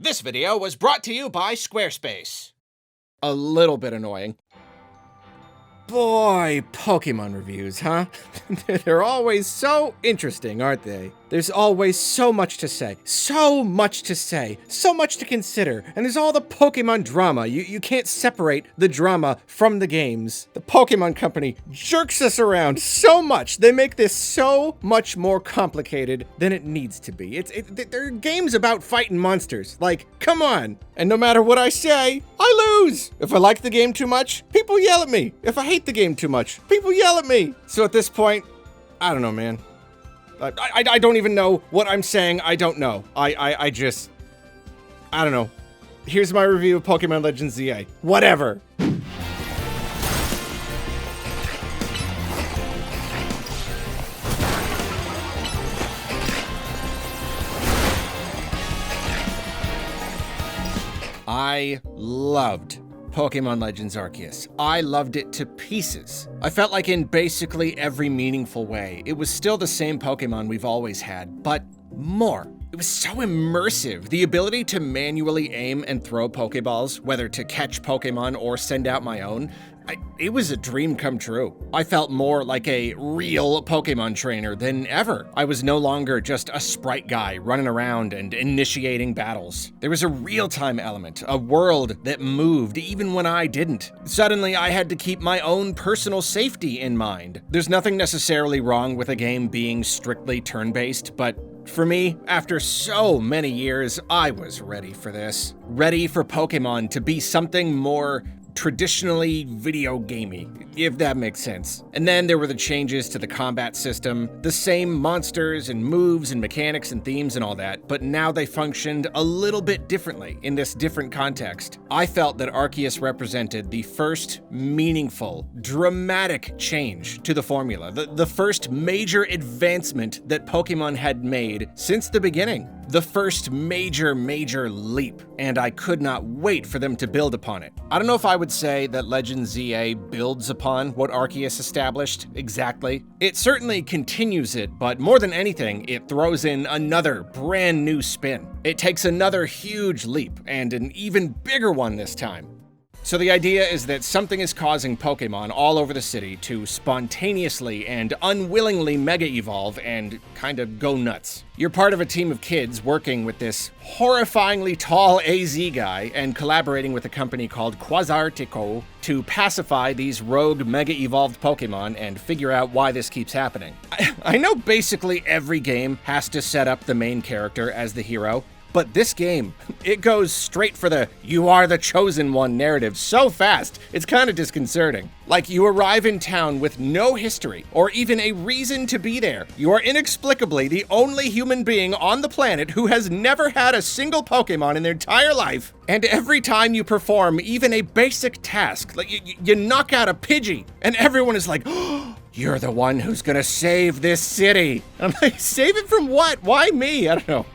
This video was brought to you by Squarespace. A little bit annoying. Boy, Pokemon reviews, huh? They're always so interesting, aren't they? There's always so much to say, so much to consider, and there's all the Pokemon drama. You can't separate the drama from the games. The Pokemon Company jerks us around so much. They make this so much more complicated than it needs to be. They're games about fighting monsters. Like, come on. And no matter what I say, I lose. If I like the game too much, people yell at me. If I hate the game too much, people yell at me. So at this point, I don't know, man. I don't even know what I'm saying. I don't know. I don't know. Here's my review of Pokemon Legends ZA. Whatever. I loved Pokemon Legends Arceus. I loved it to pieces. I felt like in basically every meaningful way, it was still the same Pokemon we've always had, but more. It was so immersive. The ability to manually aim and throw Pokeballs, whether to catch Pokemon or send out my own, it was a dream come true. I felt more like a real Pokemon trainer than ever. I was no longer just a sprite guy running around and initiating battles. There was a real-time element, a world that moved even when I didn't. Suddenly, I had to keep my own personal safety in mind. There's nothing necessarily wrong with a game being strictly turn-based, but for me, after so many years, I was ready for this. Ready for Pokemon to be something more traditionally video gamey, if that makes sense. And then there were the changes to the combat system, the same monsters and moves and mechanics and themes and all that, but now they functioned a little bit differently in this different context. I felt that Arceus represented the first meaningful, dramatic change to the formula, the first major advancement that Pokemon had made since the beginning. The first major leap, and I could not wait for them to build upon it. I don't know if I would say that Legends ZA builds upon what Arceus established exactly. It certainly continues it, but more than anything, it throws in another brand new spin. It takes another huge leap, and an even bigger one this time. So the idea is that something is causing Pokemon all over the city to spontaneously and unwillingly mega evolve and kind of go nuts. You're part of a team of kids working with this horrifyingly tall AZ guy and collaborating with a company called Quasartico to pacify these rogue mega evolved Pokemon and figure out why this keeps happening. I know basically every game has to set up the main character as the hero, but this game, it goes straight for the "you are the chosen one" narrative so fast, it's kind of disconcerting. Like, you arrive in town with no history, or even a reason to be there. You are inexplicably the only human being on the planet who has never had a single Pokemon in their entire life. And every time you perform even a basic task, like you knock out a Pidgey, and everyone is like, "Oh, you're the one who's gonna save this city." I'm like, save it from what? Why me? I don't know.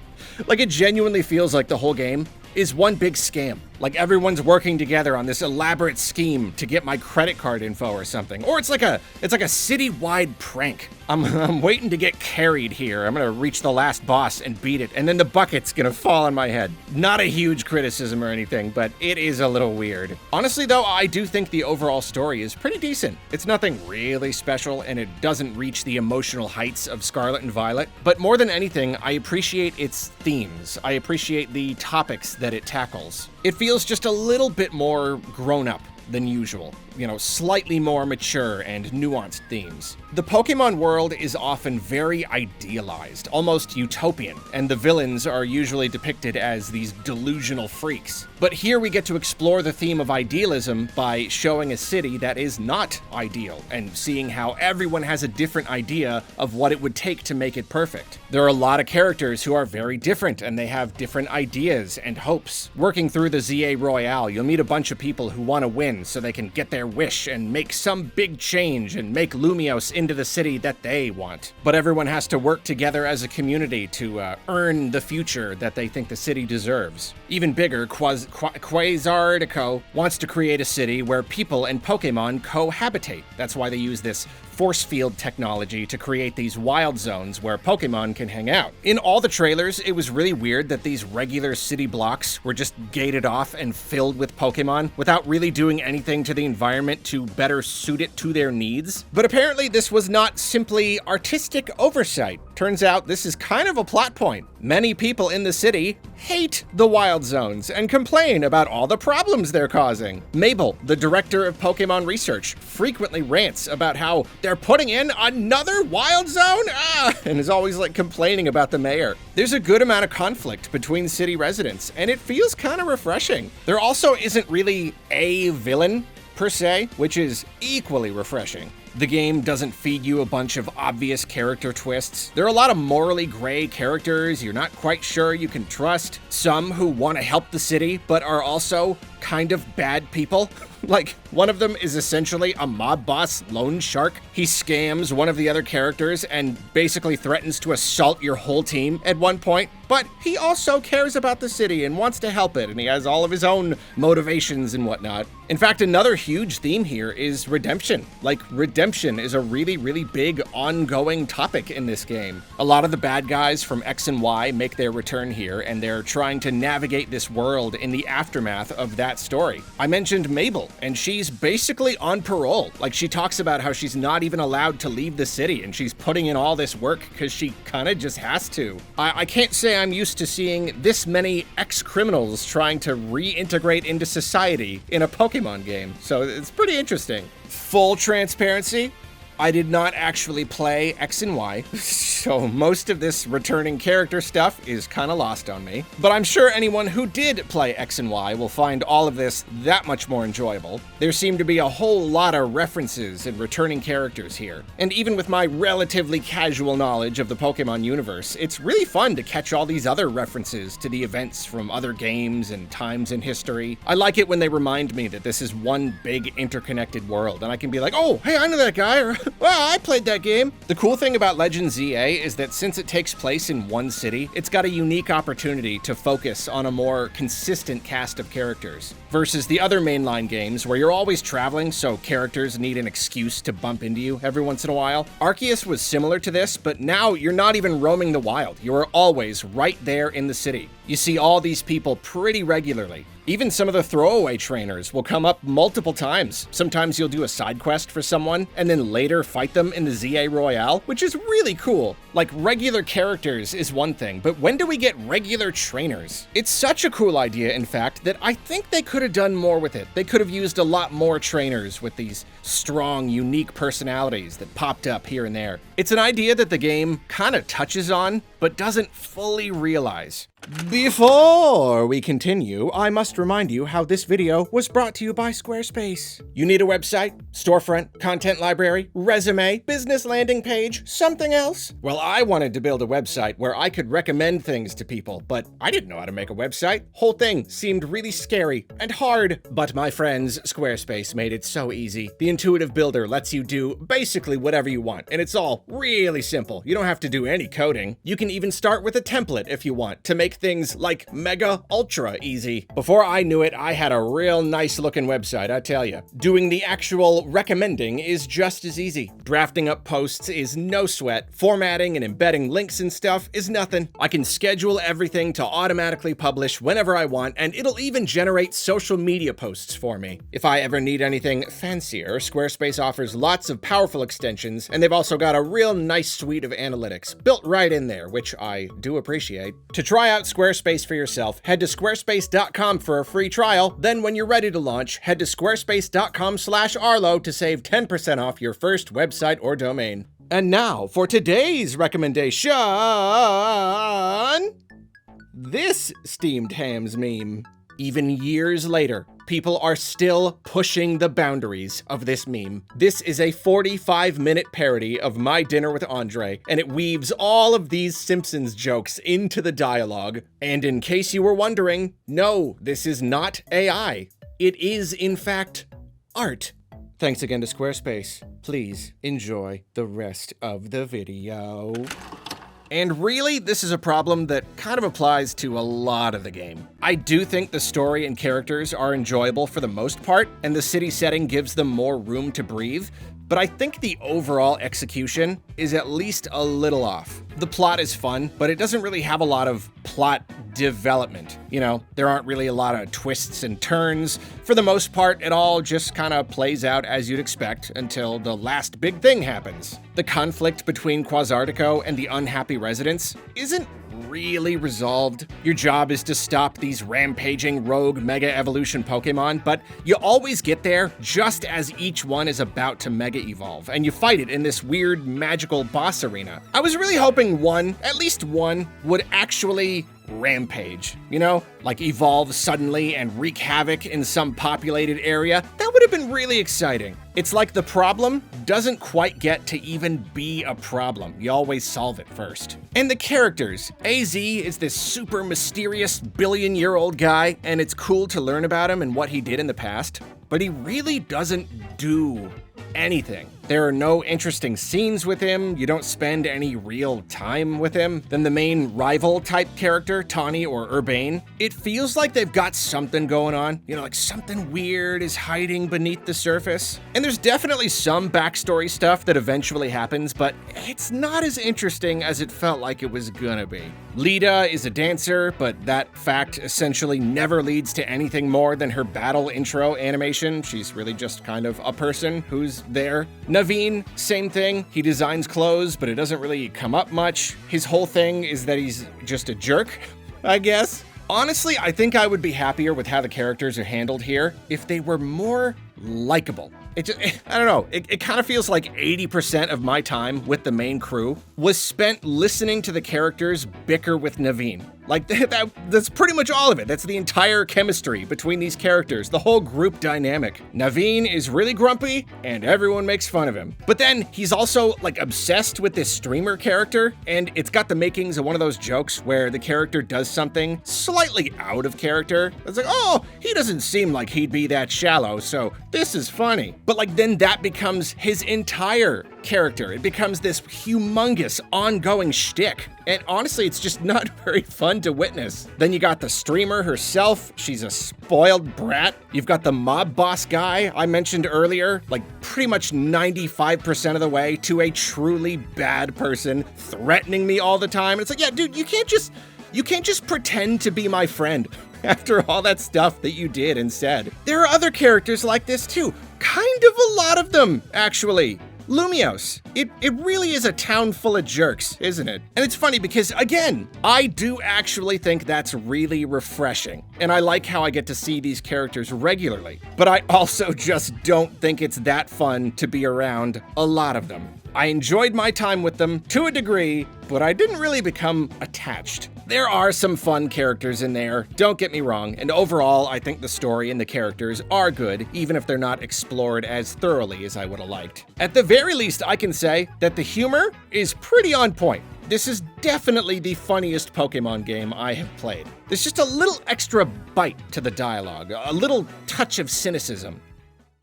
Like, it genuinely feels like the whole game is one big scam. Like, everyone's working together on this elaborate scheme to get my credit card info or something. Or it's like a city-wide prank. I'm waiting to get carried here. I'm gonna reach the last boss and beat it, and then the bucket's gonna fall on my head. Not a huge criticism or anything, but it is a little weird. Honestly though, I do think the overall story is pretty decent. It's nothing really special, and it doesn't reach the emotional heights of Scarlet and Violet, but more than anything, I appreciate its themes. I appreciate the topics that it tackles. It feels just a little bit more grown up than usual. You know, slightly more mature and nuanced themes. The Pokemon world is often very idealized, almost utopian, and the villains are usually depicted as these delusional freaks. But here we get to explore the theme of idealism by showing a city that is not ideal, and seeing how everyone has a different idea of what it would take to make it perfect. There are a lot of characters who are very different, and they have different ideas and hopes. Working through the ZA Royale, you'll meet a bunch of people who want to win petitions so they can get their wish and make some big change and make Lumios into the city that they want. But everyone has to work together as a community to earn the future that they think the city deserves. Even bigger, Quasardico wants to create a city where people and Pokémon cohabitate. That's why they use this force field technology to create these wild zones where Pokémon can hang out. In all the trailers, it was really weird that these regular city blocks were just gated off and filled with Pokémon without really doing anything to the environment to better suit it to their needs. But apparently this was not simply artistic oversight. Turns out this is kind of a plot point. Many people in the city hate the wild zones and complain about all the problems they're causing. Mabel, the director of Pokémon research, frequently rants about how they're putting in another wild zone, and is always like complaining about the mayor. There's a good amount of conflict between city residents, and it feels kind of refreshing. There also isn't really a villain per se, which is equally refreshing. The game doesn't feed you a bunch of obvious character twists. There are a lot of morally gray characters you're not quite sure you can trust. Some who want to help the city, but are also kind of bad people. Like, one of them is essentially a mob boss loan shark. He scams one of the other characters and basically threatens to assault your whole team at one point. But he also cares about the city and wants to help it, and he has all of his own motivations and whatnot. In fact, another huge theme here is redemption. Like, redemption is a really, really big ongoing topic in this game. A lot of the bad guys from X and Y make their return here, and they're trying to navigate this world in the aftermath of that story. I mentioned Mabel, and she's basically on parole. Like, she talks about how she's not even allowed to leave the city, and she's putting in all this work because she kind of just has to. I can't say I'm used to seeing this many ex-criminals trying to reintegrate into society in a Pokémon game, so it's pretty interesting. Full transparency, I did not actually play X and Y, so most of this returning character stuff is kind of lost on me. But I'm sure anyone who did play X and Y will find all of this that much more enjoyable. There seem to be a whole lot of references and returning characters here. And even with my relatively casual knowledge of the Pokemon universe, it's really fun to catch all these other references to the events from other games and times in history. I like it when they remind me that this is one big interconnected world, and I can be like, oh, hey, I know that guy, or well, I played that game. The cool thing about Legend ZA is that since it takes place in one city, it's got a unique opportunity to focus on a more consistent cast of characters, versus the other mainline games where you're always traveling, so characters need an excuse to bump into you every once in a while. Arceus was similar to this, but now you're not even roaming the wild. You are always right there in the city. You see all these people pretty regularly. Even some of the throwaway trainers will come up multiple times. Sometimes you'll do a side quest for someone and then later fight them in the ZA Royale, which is really cool. Like, regular characters is one thing, but when do we get regular trainers? It's such a cool idea, in fact, that I think they could have done more with it. They could have used a lot more trainers with these strong, unique personalities that popped up here and there. It's an idea that the game kind of touches on, but doesn't fully realize. Before we continue, I must remind you how this video was brought to you by Squarespace. You need a website, storefront, content library, resume, business landing page, something else? Well, I wanted to build a website where I could recommend things to people, but I didn't know how to make a website. Whole thing seemed really scary and hard. But my friends, Squarespace made it so easy. The intuitive builder lets you do basically whatever you want, and it's all really simple. You don't have to do any coding. You can even start with a template if you want to make things like mega ultra easy. Before I knew it, I had a real nice looking website, I tell you. Doing the actual recommending is just as easy. Drafting up posts is no sweat. Formatting and embedding links and stuff is nothing. I can schedule everything to automatically publish whenever I want, and it'll even generate social media posts for me. If I ever need anything fancier, Squarespace offers lots of powerful extensions, and they've also got a real nice suite of analytics built right in there, which I do appreciate. To try out Squarespace for yourself, head to squarespace.com for a free trial. Then when you're ready to launch, head to squarespace.com/Arlo to save 10% off your first website or domain. And now for today's recommendation, this steamed hams meme. Even years later, people are still pushing the boundaries of this meme. This is a 45-minute parody of My Dinner with Andre, and it weaves all of these Simpsons jokes into the dialogue. And in case you were wondering, no, this is not AI. It is, in fact, art. Thanks again to Squarespace. Please enjoy the rest of the video. And really, this is a problem that kind of applies to a lot of the game. I do think the story and characters are enjoyable for the most part, and the city setting gives them more room to breathe, but I think the overall execution is at least a little off. The plot is fun, but it doesn't really have a lot of plot development. You know, there aren't really a lot of twists and turns. For the most part, it all just kind of plays out as you'd expect until the last big thing happens. The conflict between Quasartico and the unhappy residents isn't really resolved. Your job is to stop these rampaging rogue Mega Evolution Pokemon, but you always get there just as each one is about to Mega Evolve, and you fight it in this weird magical boss arena. I was really hoping at least one, would actually rampage, you know? Like evolve suddenly and wreak havoc in some populated area. That would have been really exciting. It's like the problem doesn't quite get to even be a problem. You always solve it first. And the characters. AZ is this super mysterious billion-year-old guy, and it's cool to learn about him and what he did in the past, but he really doesn't do anything. There are no interesting scenes with him, you don't spend any real time with him. Then the main rival type character, Tawny or Urbane, it feels like they've got something going on, you know, like something weird is hiding beneath the surface. And there's definitely some backstory stuff that eventually happens, but it's not as interesting as it felt like it was gonna be. Lita is a dancer, but that fact essentially never leads to anything more than her battle intro animation. She's really just kind of a person who's there. Naveen, same thing. He designs clothes, but it doesn't really come up much. His whole thing is that he's just a jerk, I guess. Honestly, I think I would be happier with how the characters are handled here if they were more likable. I don't know, it kind of feels like 80% of my time with the main crew was spent listening to the characters bicker with Naveen. Like, that's pretty much all of it. That's the entire chemistry between these characters, the whole group dynamic. Naveen is really grumpy, and everyone makes fun of him. But then, he's also, like, obsessed with this streamer character, and it's got the makings of one of those jokes where the character does something slightly out of character. It's like, oh, he doesn't seem like he'd be that shallow, so this is funny. But, like, then that becomes his entire character. It becomes this humongous, ongoing shtick. And honestly, it's just not very fun to witness. Then you got the streamer herself. She's a spoiled brat. You've got the mob boss guy I mentioned earlier, like pretty much 95% of the way to a truly bad person, threatening me all the time. And it's like, yeah, dude, you can't just pretend to be my friend after all that stuff that you did and said. There are other characters like this too. Kind of a lot of them, actually. Lumios. It really is a town full of jerks, isn't it? And it's funny because, again, I do actually think that's really refreshing. And I like how I get to see these characters regularly. But I also just don't think it's that fun to be around a lot of them. I enjoyed my time with them to a degree, but I didn't really become attached. There are some fun characters in there, don't get me wrong, and overall I think the story and the characters are good, even if they're not explored as thoroughly as I would have liked. At the very least, I can say that the humor is pretty on point. This is definitely the funniest Pokémon game I have played. There's just a little extra bite to the dialogue, a little touch of cynicism.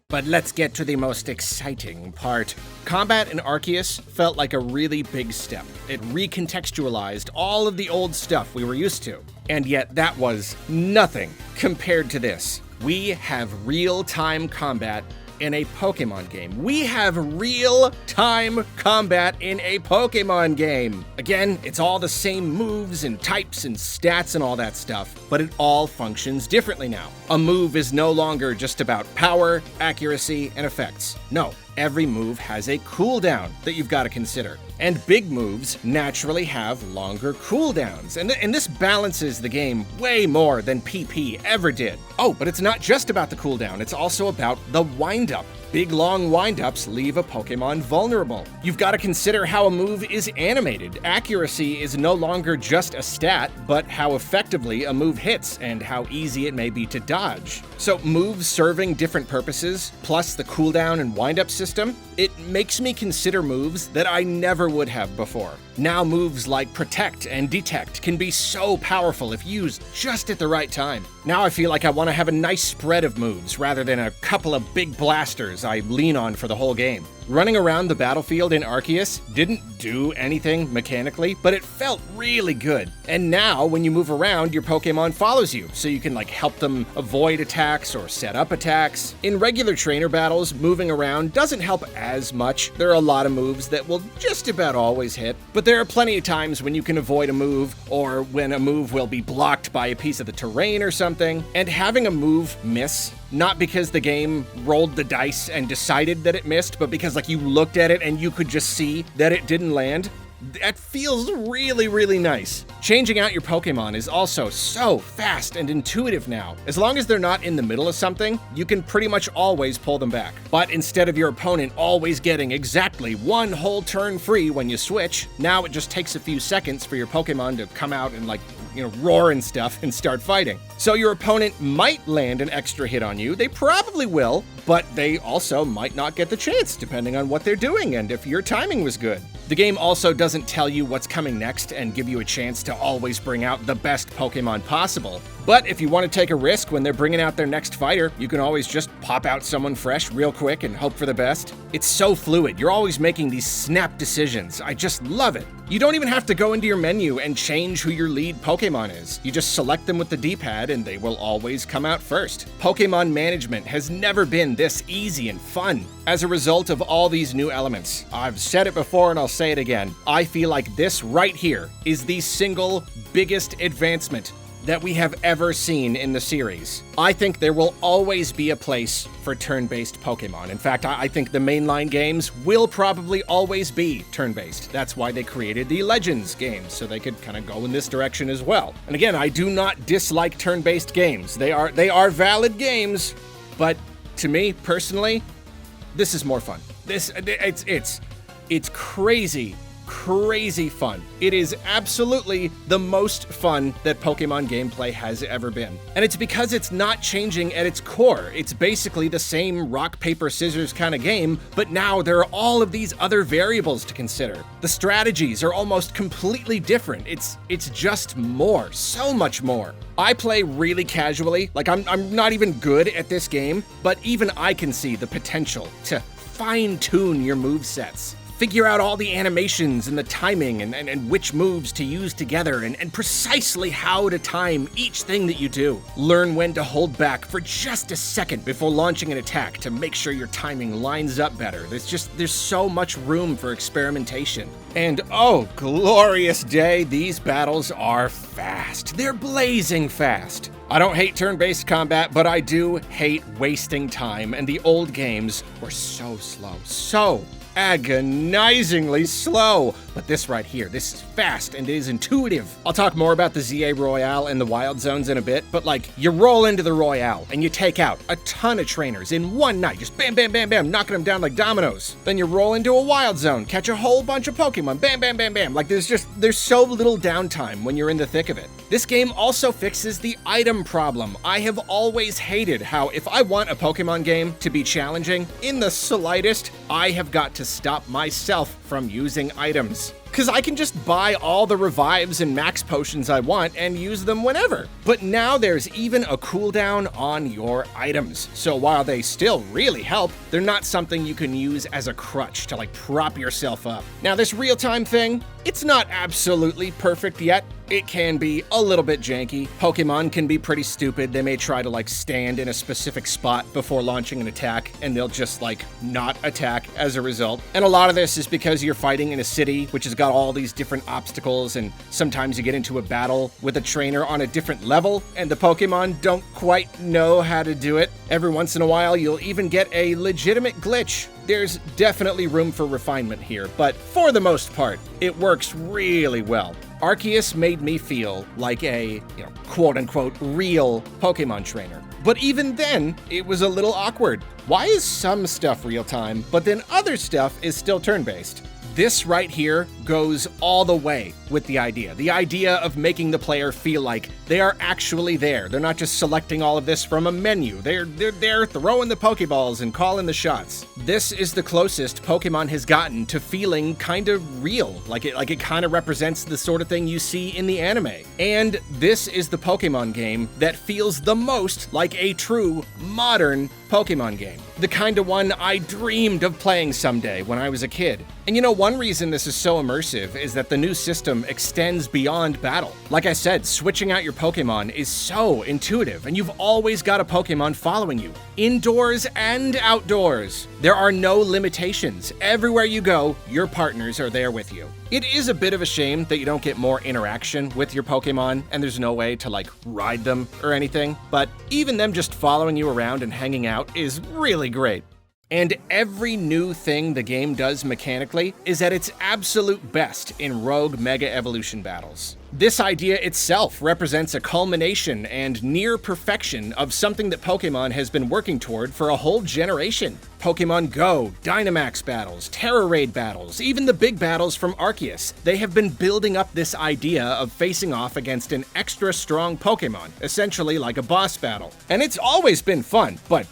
But let's get to the most exciting part. Combat in Arceus felt like a really big step. It recontextualized all of the old stuff we were used to. And yet that was nothing compared to this. We have real-time combat in a Pokémon game. We have real-time combat in a Pokémon game. Again, it's all the same moves and types and stats and all that stuff, but it all functions differently now. A move is no longer just about power, accuracy, and effects. No, every move has a cooldown that you've got to consider. And big moves naturally have longer cooldowns, and this balances the game way more than PP ever did. Oh, but it's not just about the cooldown, it's also about the wind-up. Big long wind-ups leave a Pokémon vulnerable. You've got to consider how a move is animated. Accuracy is no longer just a stat, but how effectively a move hits and how easy it may be to dodge. So moves serving different purposes, plus the cooldown and wind-up system, it makes me consider moves that I never would have before. Now moves like Protect and Detect can be so powerful if used just at the right time. Now I feel like I want to have a nice spread of moves rather than a couple of big blasters I lean on for the whole game. Running around the battlefield in Arceus didn't do anything mechanically, but it felt really good. And now when you move around, your Pokemon follows you, so you can help them avoid attacks or set up attacks. In regular trainer battles, moving around doesn't help as much. There are a lot of moves that will just about always hit, but there are plenty of times when you can avoid a move, or when a move will be blocked by a piece of the terrain or something. And having a move miss, not because the game rolled the dice and decided that it missed, but because you looked at it and you could just see that it didn't land, that feels really, really nice. Changing out your Pokemon is also so fast and intuitive now. As long as they're not in the middle of something, you can pretty much always pull them back. But instead of your opponent always getting exactly one whole turn free when you switch, now it just takes a few seconds for your Pokemon to come out and roar and stuff and start fighting. So your opponent might land an extra hit on you. They probably will, but they also might not get the chance depending on what they're doing and if your timing was good. The game also doesn't tell you what's coming next and give you a chance to always bring out the best Pokemon possible. But if you want to take a risk when they're bringing out their next fighter, you can always just pop out someone fresh real quick and hope for the best. It's so fluid. You're always making these snap decisions. I just love it. You don't even have to go into your menu and change who your lead Pokemon is. You just select them with the D-pad and they will always come out first. Pokemon management has never been this easy and fun. As a result of all these new elements, I've said it before and I'll say it again, I feel like this right here is the single biggest advancement that we have ever seen in the series. I think there will always be a place for turn-based Pokemon. In fact, I think the mainline games will probably always be turn-based. That's why they created the Legends games, so they could kind of go in this direction as well. And again, I do not dislike turn-based games. They are valid games, but to me, personally, this is more fun. It's crazy fun. It is absolutely the most fun that Pokemon gameplay has ever been. And it's because it's not changing at its core. It's basically the same rock, paper, scissors kind of game, but now there are all of these other variables to consider. The strategies are almost completely different. It's just more, so much more. I play really casually, I'm not even good at this game, but even I can see the potential to fine-tune your movesets. Figure out all the animations and the timing and which moves to use together and precisely how to time each thing that you do. Learn when to hold back for just a second before launching an attack to make sure your timing lines up better. There's so much room for experimentation. And oh, glorious day, these battles are fast. They're blazing fast. I don't hate turn-based combat, but I do hate wasting time, and the old games were so slow, so agonizingly slow. But this right here, this is fast and it is intuitive. I'll talk more about the ZA Royale and the Wild Zones in a bit, but you roll into the Royale and you take out a ton of trainers in one night, just bam, bam, bam, bam, knocking them down like dominoes. Then you roll into a Wild Zone, catch a whole bunch of Pokemon, bam, bam, bam, bam. There's so little downtime when you're in the thick of it. This game also fixes the item problem. I have always hated how if I want a Pokemon game to be challenging, in the slightest, I have got to stop myself from using items. Because I can just buy all the revives and max potions I want and use them whenever. But now there's even a cooldown on your items. So while they still really help, they're not something you can use as a crutch to prop yourself up. Now this real-time thing, it's not absolutely perfect yet. It can be a little bit janky. Pokemon can be pretty stupid. They may try to stand in a specific spot before launching an attack, and they'll just not attack as a result. And a lot of this is because you're fighting in a city, which has got all these different obstacles, and sometimes you get into a battle with a trainer on a different level, and the Pokemon don't quite know how to do it. Every once in a while, you'll even get a legitimate glitch. There's definitely room for refinement here, but for the most part, it works really well. Arceus made me feel like a, quote-unquote, real Pokemon trainer. But even then, it was a little awkward. Why is some stuff real-time, but then other stuff is still turn-based? This right here goes all the way with the idea of making the player feel like they are actually there. They're not just selecting all of this from a menu. They're there throwing the Pokeballs and calling the shots. This is the closest Pokemon has gotten to feeling kind of real, like it kind of represents the sort of thing you see in the anime. And this is the Pokemon game that feels the most like a true modern Pokemon game. The kind of one I dreamed of playing someday when I was a kid. And you know, one reason this is so immersive is that the new system extends beyond battle. Like I said, switching out your Pokemon is so intuitive, and you've always got a Pokemon following you, indoors and outdoors. There are no limitations. Everywhere you go, your partners are there with you. It is a bit of a shame that you don't get more interaction with your Pokemon, and there's no way to like ride them or anything, but even them just following you around and hanging out is really great. And every new thing the game does mechanically is at its absolute best in Rogue Mega Evolution battles. This idea itself represents a culmination and near perfection of something that Pokemon has been working toward for a whole generation. Pokemon Go, Dynamax battles, Terra Raid battles, even the big battles from Arceus, they have been building up this idea of facing off against an extra strong Pokemon, essentially like a boss battle. And it's always been fun, but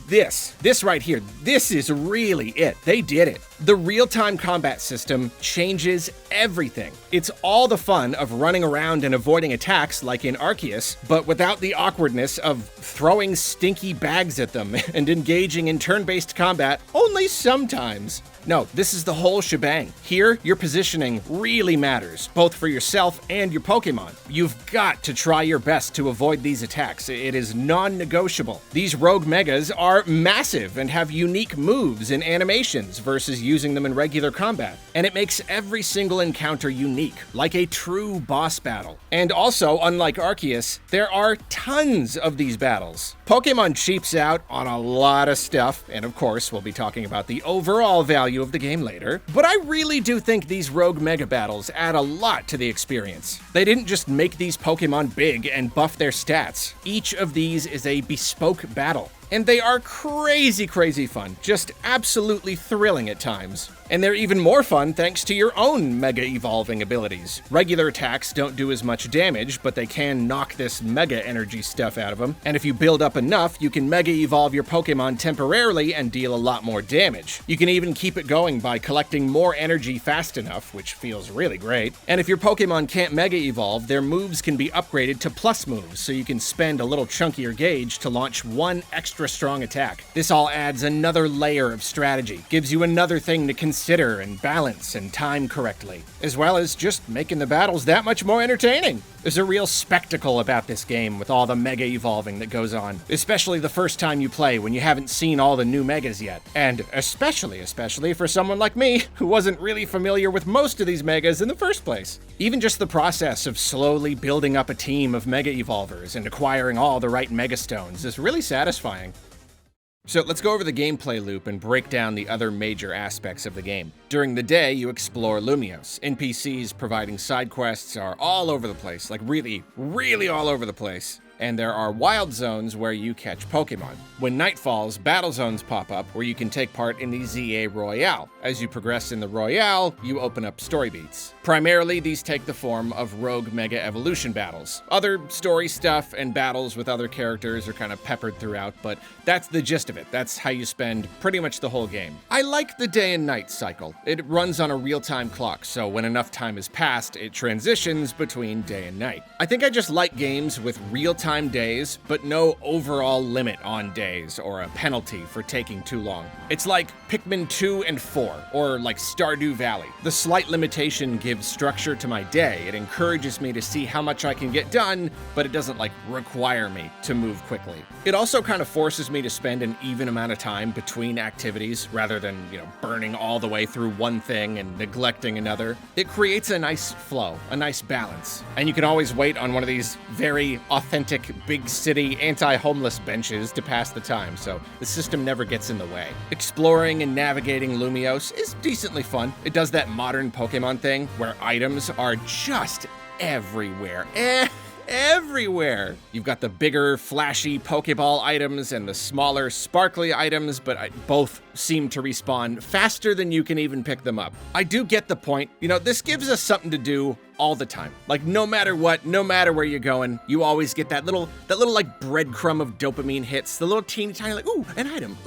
this right here, this is really it. They did it. The real-time combat system changes everything. It's all the fun of running around and avoiding attacks like in Arceus, but without the awkwardness of throwing stinky bags at them and engaging in turn-based combat only sometimes. No, this is the whole shebang. Here, your positioning really matters, both for yourself and your Pokemon. You've got to try your best to avoid these attacks. It is non-negotiable. These Rogue Megas are massive and have unique moves and animations versus using them in regular combat. And it makes every single encounter unique, like a true boss battle. And also, unlike Arceus, there are tons of these battles. Pokemon cheaps out on a lot of stuff, and of course, we'll be talking about the overall value of the game later, but I really do think these Rogue Mega battles add a lot to the experience. They didn't just make these Pokemon big and buff their stats. Each of these is a bespoke battle. And they are crazy fun, just absolutely thrilling at times. And they're even more fun thanks to your own Mega Evolving abilities. Regular attacks don't do as much damage, but they can knock this Mega Energy stuff out of them. And if you build up enough, you can Mega Evolve your Pokemon temporarily and deal a lot more damage. You can even keep it going by collecting more energy fast enough, which feels really great. And if your Pokemon can't Mega Evolve, their moves can be upgraded to plus moves, so you can spend a little chunkier gauge to launch one extra strong attack. This all adds another layer of strategy, gives you another thing to consider and balance and time correctly, as well as just making the battles that much more entertaining. There's a real spectacle about this game with all the Mega Evolving that goes on, especially the first time you play when you haven't seen all the new Megas yet. And especially for someone like me, who wasn't really familiar with most of these Megas in the first place. Even just the process of slowly building up a team of Mega Evolvers and acquiring all the right Mega Stones is really satisfying. So let's go over the gameplay loop and break down the other major aspects of the game. During the day, you explore Lumios. NPCs providing side quests are all over the place, like really all over the place. And there are wild zones where you catch Pokemon. When night falls, battle zones pop up where you can take part in the ZA Royale. As you progress in the Royale, you open up story beats. Primarily, these take the form of Rogue Mega Evolution battles. Other story stuff and battles with other characters are kind of peppered throughout, but that's the gist of it. That's how you spend pretty much the whole game. I like the day and night cycle. It runs on a real-time clock, so when enough time has passed, it transitions between day and night. I think I just like games with real-time days, but no overall limit on days or a penalty for taking too long. It's like Pikmin 2 and 4, or like Stardew Valley. The slight limitation gives structure to my day. It encourages me to see how much I can get done, but it doesn't like require me to move quickly. It also kind of forces me to spend an even amount of time between activities rather than, burning all the way through one thing and neglecting another. It creates a nice flow, a nice balance. And you can always wait on one of these very authentic big city anti-homeless benches to pass the time, so the system never gets in the way. Exploring and navigating Lumios is decently fun. It does that modern Pokemon thing where items are just everywhere. everywhere. You've got the bigger, flashy Pokeball items and the smaller, sparkly items, but both seem to respawn faster than you can even pick them up. I do get the point. You know, this gives us something to do all the time. Like, no matter what, no matter where you're going, you always get that little like breadcrumb of dopamine hits, the little teeny tiny like, ooh, an item,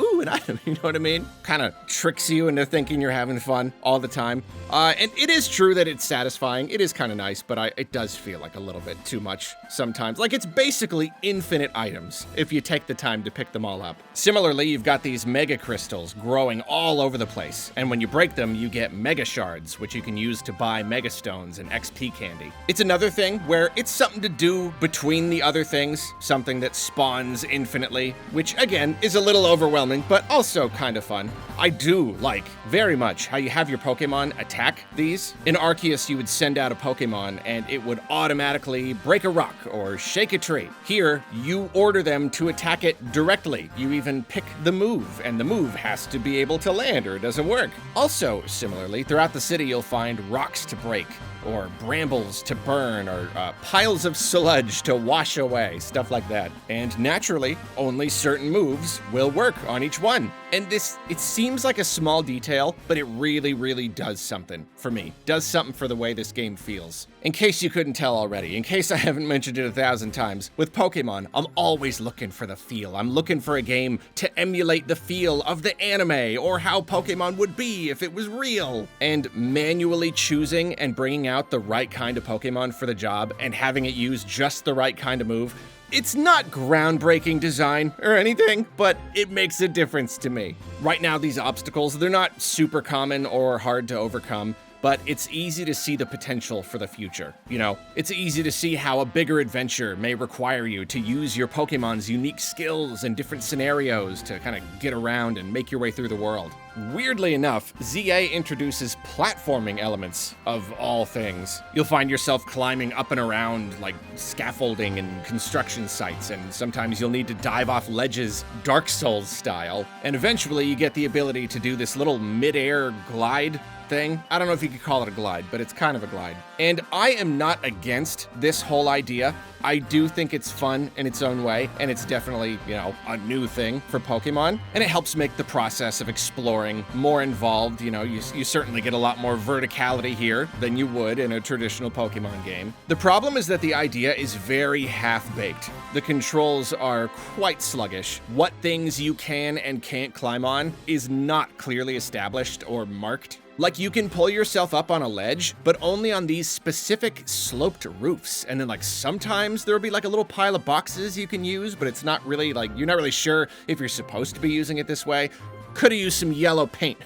you know what I mean? Kind of tricks you into thinking you're having fun all the time. And it is true that it's satisfying. It is kind of nice, but it does feel like a little bit too much sometimes. Like, it's basically infinite items if you take the time to pick them all up. Similarly, you've got these mega crystals growing all over the place, and when you break them, you get mega shards, which you can use to buy mega stones and XP candy. It's another thing where it's something to do between the other things, something that spawns infinitely, which again is a little overwhelming, but also kind of fun. I do like very much how you have your Pokemon attack these. In Arceus, you would send out a Pokemon and it would automatically break a rock or shake a tree. Here, you order them to attack it directly. You even pick the move, and the move has to be able to land or it doesn't work. Also, similarly, throughout the city, you'll find rocks to break, or brambles to burn, or piles of sludge to wash away, stuff like that. And naturally, only certain moves will work on each one. And it seems like a small detail, but it really, really does something for me. Does something for the way this game feels. In case you couldn't tell already, in case I haven't mentioned it 1,000 times, with Pokemon, I'm always looking for the feel. I'm looking for a game to emulate the feel of the anime, or how Pokemon would be if it was real. And manually choosing and bringing out the right kind of Pokemon for the job and having it use just the right kind of move, it's not groundbreaking design or anything, but it makes a difference to me. Right now, these obstacles, they're not super common or hard to overcome, but it's easy to see the potential for the future. You know, it's easy to see how a bigger adventure may require you to use your Pokemon's unique skills in different scenarios to kind of get around and make your way through the world. Weirdly enough, ZA introduces platforming elements of all things. You'll find yourself climbing up and around like scaffolding and construction sites, and sometimes you'll need to dive off ledges Dark Souls style, and eventually you get the ability to do this little mid-air glide thing. I don't know if you could call it a glide, but it's kind of a glide. And I am not against this whole idea. I do think it's fun in its own way, and it's definitely, you know, a new thing for Pokemon, and it helps make the process of exploring more involved. You know, you certainly get a lot more verticality here than you would in a traditional Pokemon game. The problem is that the idea is very half-baked. The controls are quite sluggish. What things you can and can't climb on is not clearly established or marked. Like, you can pull yourself up on a ledge, but only on these specific sloped roofs. And then, like, sometimes there'll be like a little pile of boxes you can use, but it's not really like, you're not really sure if you're supposed to be using it this way. Could have used some yellow paint,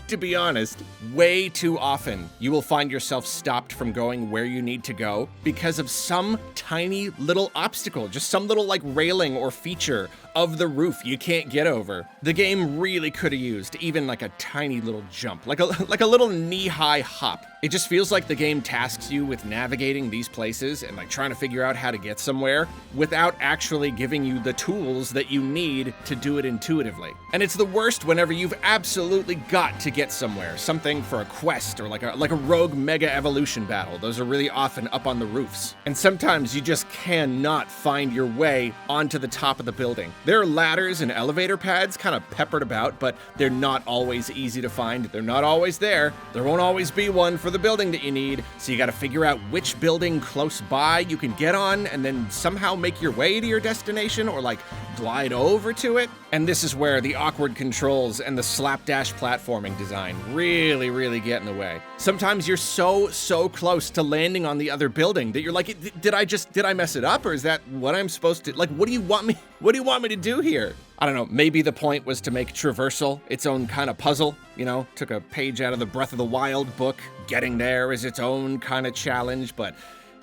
to be honest. Way too often, you will find yourself stopped from going where you need to go because of some tiny little obstacle, just some little like railing or feature of the roof you can't get over. The game really could have used even like a tiny little jump, like a little knee-high hop. It just feels like the game tasks you with navigating these places and like trying to figure out how to get somewhere without actually giving you the tools that you need to do it intuitively. And it's the worst whenever you've absolutely got to get somewhere, something for a quest or like a rogue mega evolution battle. Those are really often up on the roofs. And sometimes you just cannot find your way onto the top of the building. There are ladders and elevator pads kind of peppered about, but they're not always easy to find. They're not always there. There won't always be one for the building that you need, so you gotta figure out which building close by you can get on and then somehow make your way to your destination or like glide over to it. And this is where the awkward controls and the slapdash platforming design really get in the way. Sometimes you're so close to landing on the other building that you're like, did I mess it up, or is that what I'm supposed to, like, what do you want me to do here? I don't know, maybe the point was to make Traversal its own kind of puzzle, you know, took a page out of the Breath of the Wild book. Getting there is its own kind of challenge, but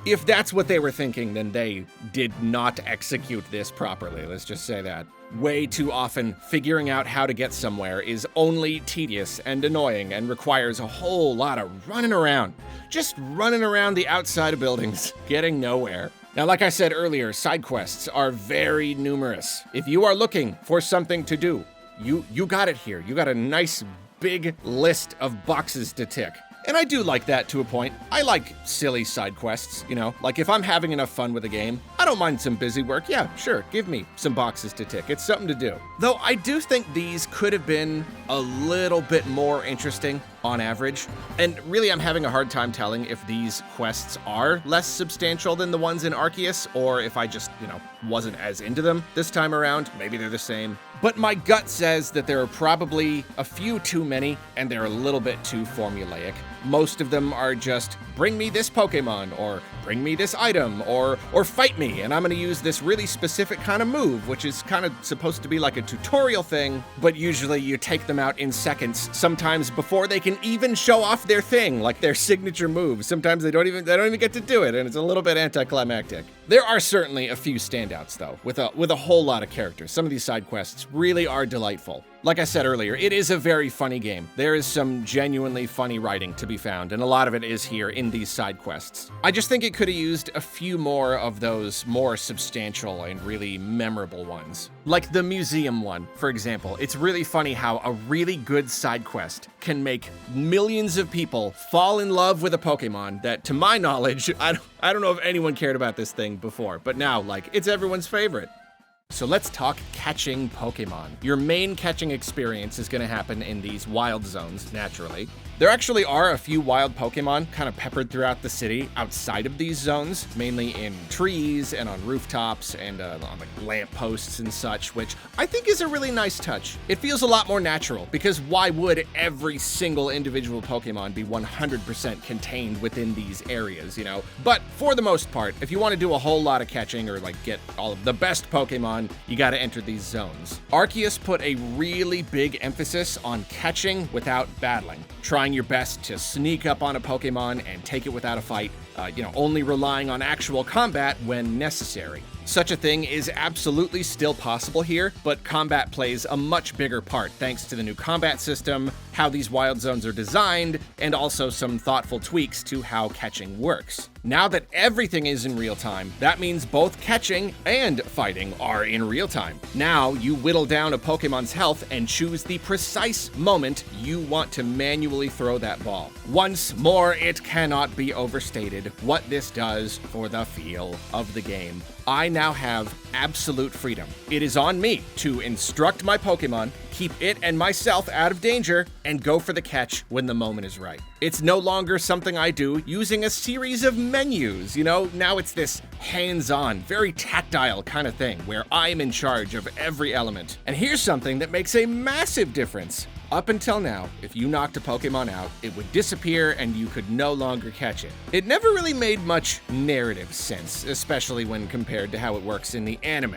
if that's what they were thinking, then they did not execute this properly, let's just say that. Way too often, figuring out how to get somewhere is only tedious and annoying and requires a whole lot of running around. Just running around the outside of buildings, getting nowhere. Now, like I said earlier, side quests are very numerous. If you are looking for something to do, you got it here. You got a nice big list of boxes to tick. And I do like that to a point. I like silly side quests, you know? Like if I'm having enough fun with a game, I don't mind some busy work. Yeah, sure, give me some boxes to tick. It's something to do. Though I do think these could have been a little bit more interesting on average. And really, I'm having a hard time telling if these quests are less substantial than the ones in Arceus, or if I just, wasn't as into them this time around. Maybe they're the same. But my gut says that there are probably a few too many, and they're a little bit too formulaic. Most of them are just, bring me this Pokemon, or bring me this item, or fight me, and I'm gonna use this really specific kind of move, which is kind of supposed to be like a tutorial thing, but usually you take them out in seconds, sometimes before they can even show off their thing, like their signature move. Sometimes they don't even get to do it, and it's a little bit anticlimactic. There are certainly a few standouts, though, with a whole lot of characters. Some of these side quests really are delightful. Like I said earlier, it is a very funny game. There is some genuinely funny writing to be found, and a lot of it is here in these side quests. I just think it could have used a few more of those more substantial and really memorable ones. Like the museum one, for example. It's really funny how a really good side quest can make millions of people fall in love with a Pokemon that, to my knowledge, I don't know if anyone cared about this thing before, but now, it's everyone's favorite. So let's talk catching Pokemon. Your main catching experience is going to happen in these wild zones, naturally. There actually are a few wild Pokemon kind of peppered throughout the city outside of these zones, mainly in trees and on rooftops and on lampposts and such, which I think is a really nice touch. It feels a lot more natural, because why would every single individual Pokemon be 100% contained within these areas, But for the most part, if you want to do a whole lot of catching or get all of the best Pokemon, you got to enter these zones. Arceus put a really big emphasis on catching without battling, trying your best to sneak up on a Pokemon and take it without a fight, only relying on actual combat when necessary. Such a thing is absolutely still possible here, but combat plays a much bigger part thanks to the new combat system, how these wild zones are designed, and also some thoughtful tweaks to how catching works. Now that everything is in real time, that means both catching and fighting are in real time. Now you whittle down a Pokemon's health and choose the precise moment you want to manually throw that ball. Once more, it cannot be overstated what this does for the feel of the game. I now have absolute freedom. It is on me to instruct my Pokemon, keep it and myself out of danger, and go for the catch when the moment is right. It's no longer something I do using a series of menus, Now it's this hands-on, very tactile kind of thing where I'm in charge of every element. And here's something that makes a massive difference. Up until now, if you knocked a Pokemon out, it would disappear and you could no longer catch it. It never really made much narrative sense, especially when compared to how it works in the anime.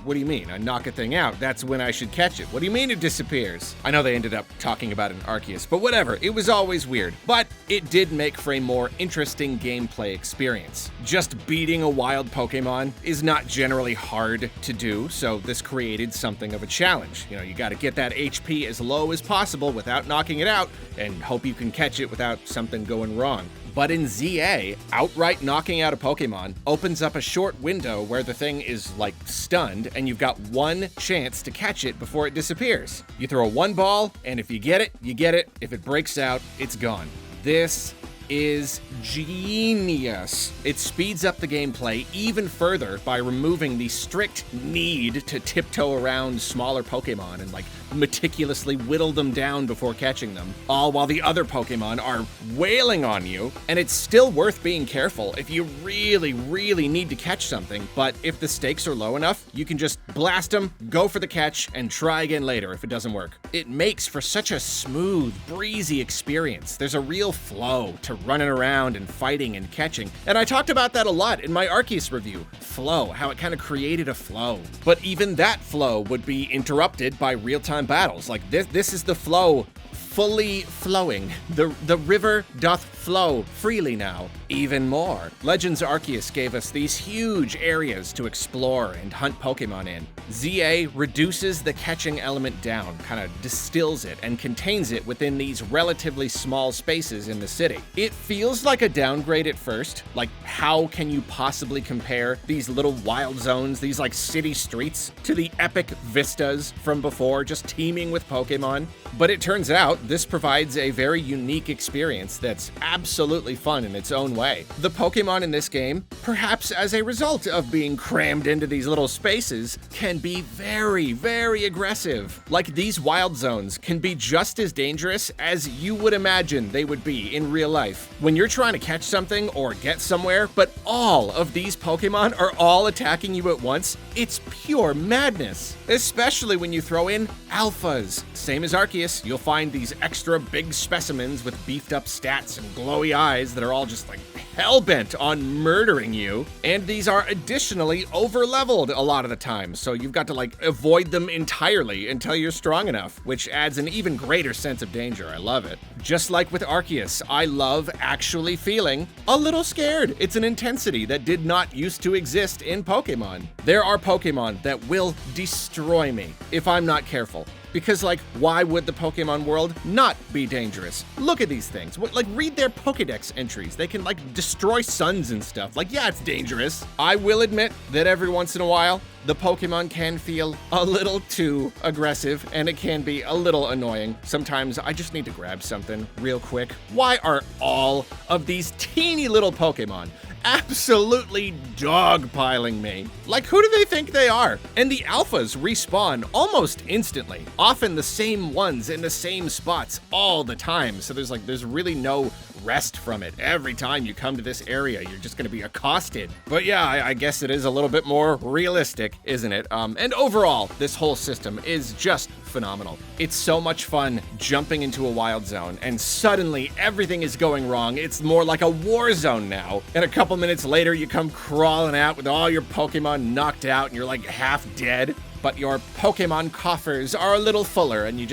What do you mean? I knock a thing out, that's when I should catch it. What do you mean it disappears? I know they ended up talking about it in Arceus, but whatever, it was always weird. But it did make for a more interesting gameplay experience. Just beating a wild Pokemon is not generally hard to do, so this created something of a challenge. You gotta get that HP as low as possible without knocking it out, and hope you can catch it without something going wrong. But in ZA, outright knocking out a Pokemon opens up a short window where the thing is stunned, and you've got one chance to catch it before it disappears. You throw one ball, and if you get it, you get it. If it breaks out, it's gone. This is genius. It speeds up the gameplay even further by removing the strict need to tiptoe around smaller Pokemon and meticulously whittle them down before catching them, all while the other Pokemon are wailing on you. And it's still worth being careful if you really, really need to catch something, but if the stakes are low enough, you can just blast them, go for the catch, and try again later if it doesn't work. It makes for such a smooth, breezy experience. There's a real flow to running around and fighting and catching, and I talked about that a lot in my Arceus review. Flow, how it kind of created a flow. But even that flow would be interrupted by real-time battles. This is the flow fully flowing. The river doth flow freely now. Even more, Legends Arceus gave us these huge areas to explore and hunt Pokémon in. ZA reduces the catching element down, kind of distills it and contains it within these relatively small spaces in the city. It feels like a downgrade at first, like how can you possibly compare these little wild zones, these like city streets, to the epic vistas from before, just teeming with Pokémon? But it turns out this provides a very unique experience that's absolutely fun in its own way. The Pokémon in this game, perhaps as a result of being crammed into these little spaces, can be very, very aggressive. Like these wild zones can be just as dangerous as you would imagine they would be in real life. When you're trying to catch something or get somewhere, but all of these Pokémon are all attacking you at once, it's pure madness. Especially when you throw in alphas. Same as Arceus, you'll find these extra big specimens with beefed up stats and glowy eyes that are all just like hell-bent on murdering you. And these are additionally over-leveled a lot of the time, so you've got to like avoid them entirely until you're strong enough, which adds an even greater sense of danger. I love it. Just like with Arceus, I love actually feeling a little scared. It's an intensity that did not used to exist in Pokémon. There are Pokémon that will destroy me if I'm not careful. Because, like, why would the Pokémon world not be dangerous? Look at these things. Like, read their Pokédex entries. They can, like, destroy suns and stuff. Like, yeah, it's dangerous. I will admit that every once in a while, the Pokémon can feel a little too aggressive, and it can be a little annoying. Sometimes I just need to grab something real quick. Why are all of these teeny little Pokémon absolutely dogpiling me? Like, who do they think they are? And the alphas respawn almost instantly, often the same ones in the same spots all the time. So there's really no rest from it. Every time you come to this area, you're just gonna be accosted. But yeah, I guess it is a little bit more realistic, isn't it? And overall, this whole system is just phenomenal. It's so much fun jumping into a wild zone, and suddenly everything is going wrong. It's more like a war zone now. And a couple minutes later, you come crawling out with all your Pokemon knocked out, and you're like half dead. But your Pokemon coffers are a little fuller, and you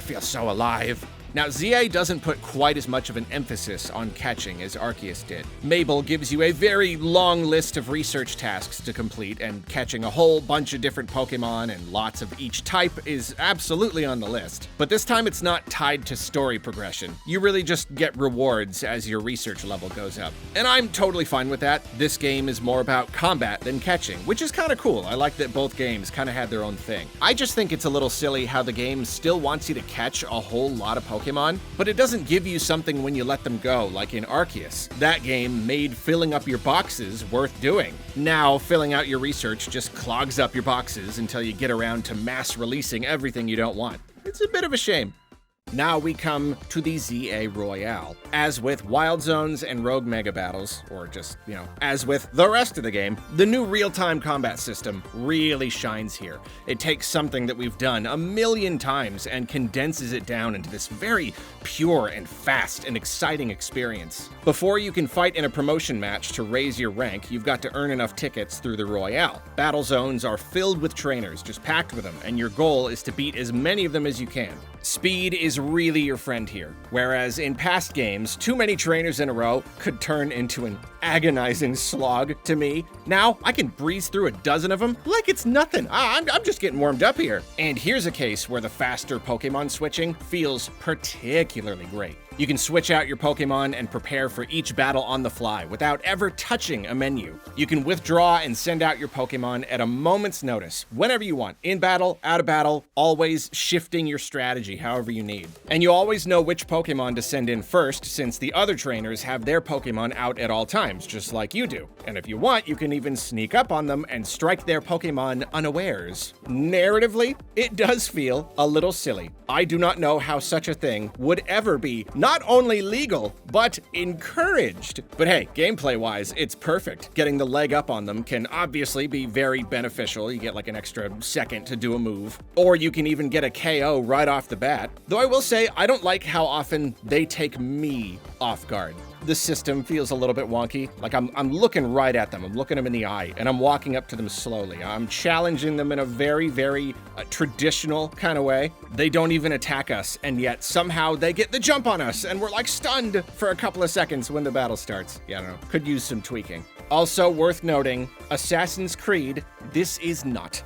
feel so alive. Now, ZA doesn't put quite as much of an emphasis on catching as Arceus did. Mabel gives you a very long list of research tasks to complete, and catching a whole bunch of different Pokemon and lots of each type is absolutely on the list. But this time it's not tied to story progression. You really just get rewards as your research level goes up. And I'm totally fine with that. This game is more about combat than catching, which is kind of cool. I like that both games kind of had their own thing. I just think it's a little silly how the game still wants you to catch a whole lot of Pokemon, but it doesn't give you something when you let them go, like in Arceus. That game made filling up your boxes worth doing. Now, filling out your research just clogs up your boxes until you get around to mass releasing everything you don't want. It's a bit of a shame. Now we come to the ZA Royale. As with Wild Zones and Rogue Mega Battles, or just, as with the rest of the game, the new real-time combat system really shines here. It takes something that we've done a million times and condenses it down into this very pure and fast and exciting experience. Before you can fight in a promotion match to raise your rank, you've got to earn enough tickets through the Royale. Battle zones are filled with trainers, just packed with them, and your goal is to beat as many of them as you can. Speed is really your friend here, whereas in past games, too many trainers in a row could turn into an agonizing slog to me. Now, I can breeze through a dozen of them like it's nothing. I'm just getting warmed up here. And here's a case where the faster Pokemon switching feels particularly great. You can switch out your Pokemon and prepare for each battle on the fly without ever touching a menu. You can withdraw and send out your Pokemon at a moment's notice, whenever you want, in battle, out of battle, always shifting your strategy however you need. And you always know which Pokemon to send in first, since the other trainers have their Pokemon out at all times, just like you do. And if you want, you can even sneak up on them and strike their Pokemon unawares. Narratively, it does feel a little silly. I do not know how such a thing would ever be not only legal, but encouraged. But hey, gameplay-wise, it's perfect. Getting the leg up on them can obviously be very beneficial. You get like an extra second to do a move. Or you can even get a KO right off the bat. Though I will say, I don't like how often they take me off guard. the system feels a little bit wonky. Like I'm looking right at them. I'm looking them in the eye, and I'm walking up to them slowly. I'm challenging them in a very, very traditional kind of way. They don't even attack us, and yet somehow they get the jump on us, and we're like stunned for a couple of seconds when the battle starts. Yeah, I don't know. Could use some tweaking. Also worth noting, Assassin's Creed, this is not.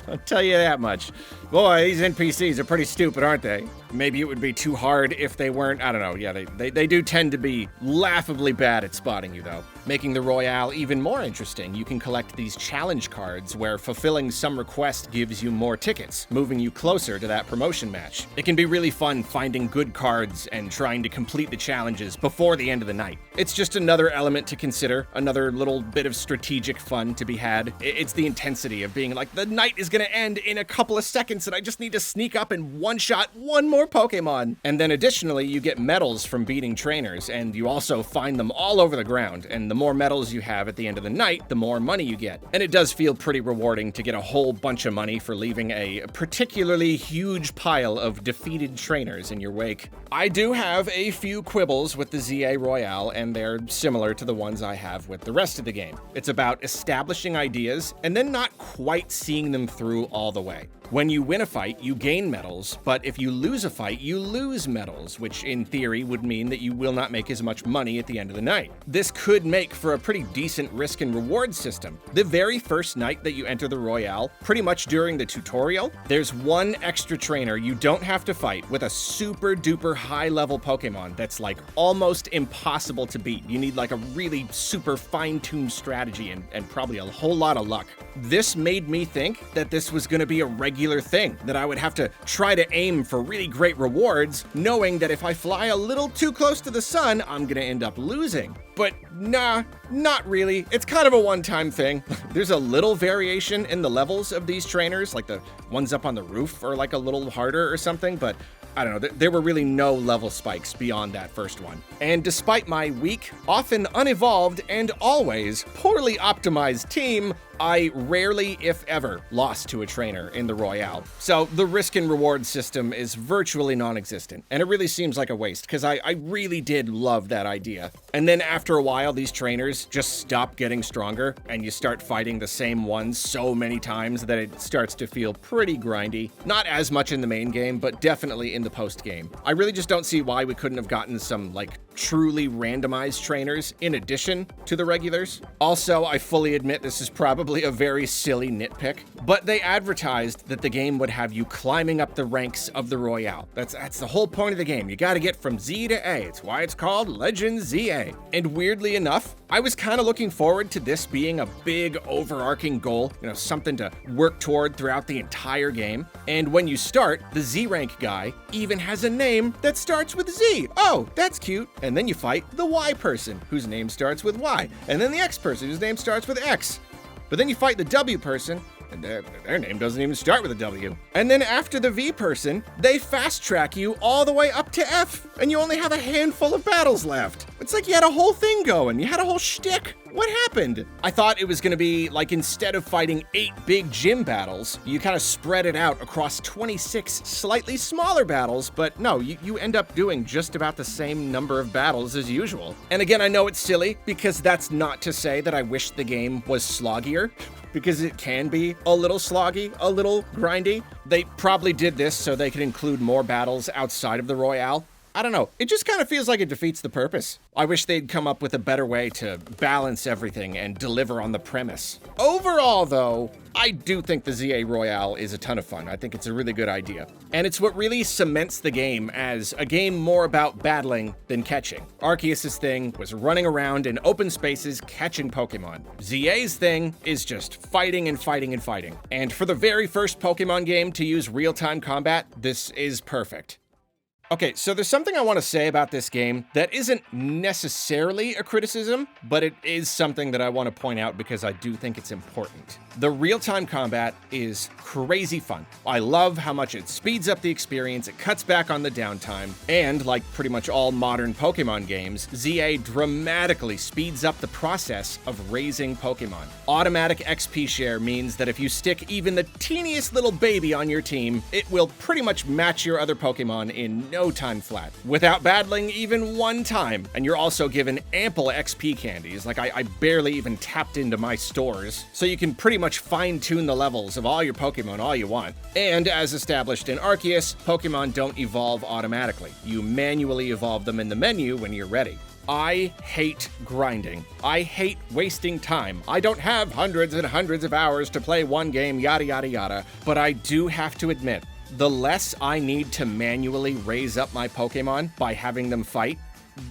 I'll tell you that much. Boy, these NPCs are pretty stupid, aren't they? Maybe it would be too hard if they weren't. I don't know. Yeah, they do tend to be laughably bad at spotting you, though. Making the Royale even more interesting, you can collect these challenge cards where fulfilling some request gives you more tickets, moving you closer to that promotion match. It can be really fun finding good cards and trying to complete the challenges before the end of the night. It's just another element to consider, another little bit of strategic fun to be had. It's the intensity of being like, the night is gonna end in a couple of seconds and I just need to sneak up and one-shot one more Pokemon. And then additionally, you get medals from beating trainers, and you also find them all over the ground, and the more medals you have at the end of the night, the more money you get. And it does feel pretty rewarding to get a whole bunch of money for leaving a particularly huge pile of defeated trainers in your wake. I do have a few quibbles with the ZA Royale, and they're similar to the ones I have with the rest of the game. It's about establishing ideas and then not quite seeing them through all the way. When you win a fight, you gain medals, but if you lose a fight, you lose medals, which in theory would mean that you will not make as much money at the end of the night. This could make for a pretty decent risk and reward system. The very first night that you enter the Royale, pretty much during the tutorial, there's one extra trainer you don't have to fight with a super duper high level Pokemon that's like almost impossible to beat. You need like a really super fine-tuned strategy and probably a whole lot of luck. This made me think that this was going to be a regular thing, that I would have to try to aim for really great rewards, knowing that if I fly a little too close to the sun, I'm gonna end up losing. But nah, not really. It's kind of a one-time thing. There's a little variation in the levels of these trainers, like the ones up on the roof are like a little harder or something, but I don't know, there were really no level spikes beyond that first one. And despite my weak, often unevolved, and always poorly optimized team, I rarely, if ever, lost to a trainer in the Royale. So the risk and reward system is virtually non-existent, and it really seems like a waste, because I really did love that idea. And then after a while, these trainers just stop getting stronger, and you start fighting the same ones so many times that it starts to feel pretty grindy. Not as much in the main game, but definitely in the post-game. I really just don't see why we couldn't have gotten some, like, truly randomized trainers in addition to the regulars. Also, I fully admit this is probably a very silly nitpick, but they advertised that the game would have you climbing up the ranks of the Royale. That's the whole point of the game. You gotta get from Z to A. It's why it's called Legend ZA. And weirdly enough, I was kind of looking forward to this being a big overarching goal, something to work toward throughout the entire game. And when you start, the Z rank guy even has a name that starts with Z. Oh, that's cute. And then you fight the Y person, whose name starts with Y. And then the X person, whose name starts with X. But then you fight the W person, and their name doesn't even start with a W. And then after the V person, they fast track you all the way up to F, and you only have a handful of battles left. It's like you had a whole thing going. You had a whole shtick. What happened? I thought it was gonna be like, instead of fighting 8 big gym battles, you kind of spread it out across 26 slightly smaller battles, but no, you end up doing just about the same number of battles as usual. And again, I know it's silly, because that's not to say that I wish the game was sloggier, because it can be a little sloggy, a little grindy. They probably did this so they could include more battles outside of the Royale. I don't know, it just kind of feels like it defeats the purpose. I wish they'd come up with a better way to balance everything and deliver on the premise. Overall though, I do think the ZA Royale is a ton of fun. I think it's a really good idea. And it's what really cements the game as a game more about battling than catching. Arceus' thing was running around in open spaces catching Pokemon. ZA's thing is just fighting and fighting and fighting. And for the very first Pokemon game to use real-time combat, this is perfect. Okay, so there's something I want to say about this game that isn't necessarily a criticism, but it is something that I want to point out because I do think it's important. The real-time combat is crazy fun. I love how much it speeds up the experience, it cuts back on the downtime, and like pretty much all modern Pokemon games, ZA dramatically speeds up the process of raising Pokemon. Automatic XP share means that if you stick even the teeniest little baby on your team, it will pretty much match your other Pokemon in no time flat, without battling even one time. And you're also given ample XP candies, like I barely even tapped into my stores, so you can pretty much fine-tune the levels of all your Pokemon all you want. And as established in Arceus, Pokemon don't evolve automatically. You manually evolve them in the menu when you're ready. I hate grinding. I hate wasting time. I don't have hundreds and hundreds of hours to play one game, yada yada yada, but I do have to admit, the less I need to manually raise up my Pokemon by having them fight,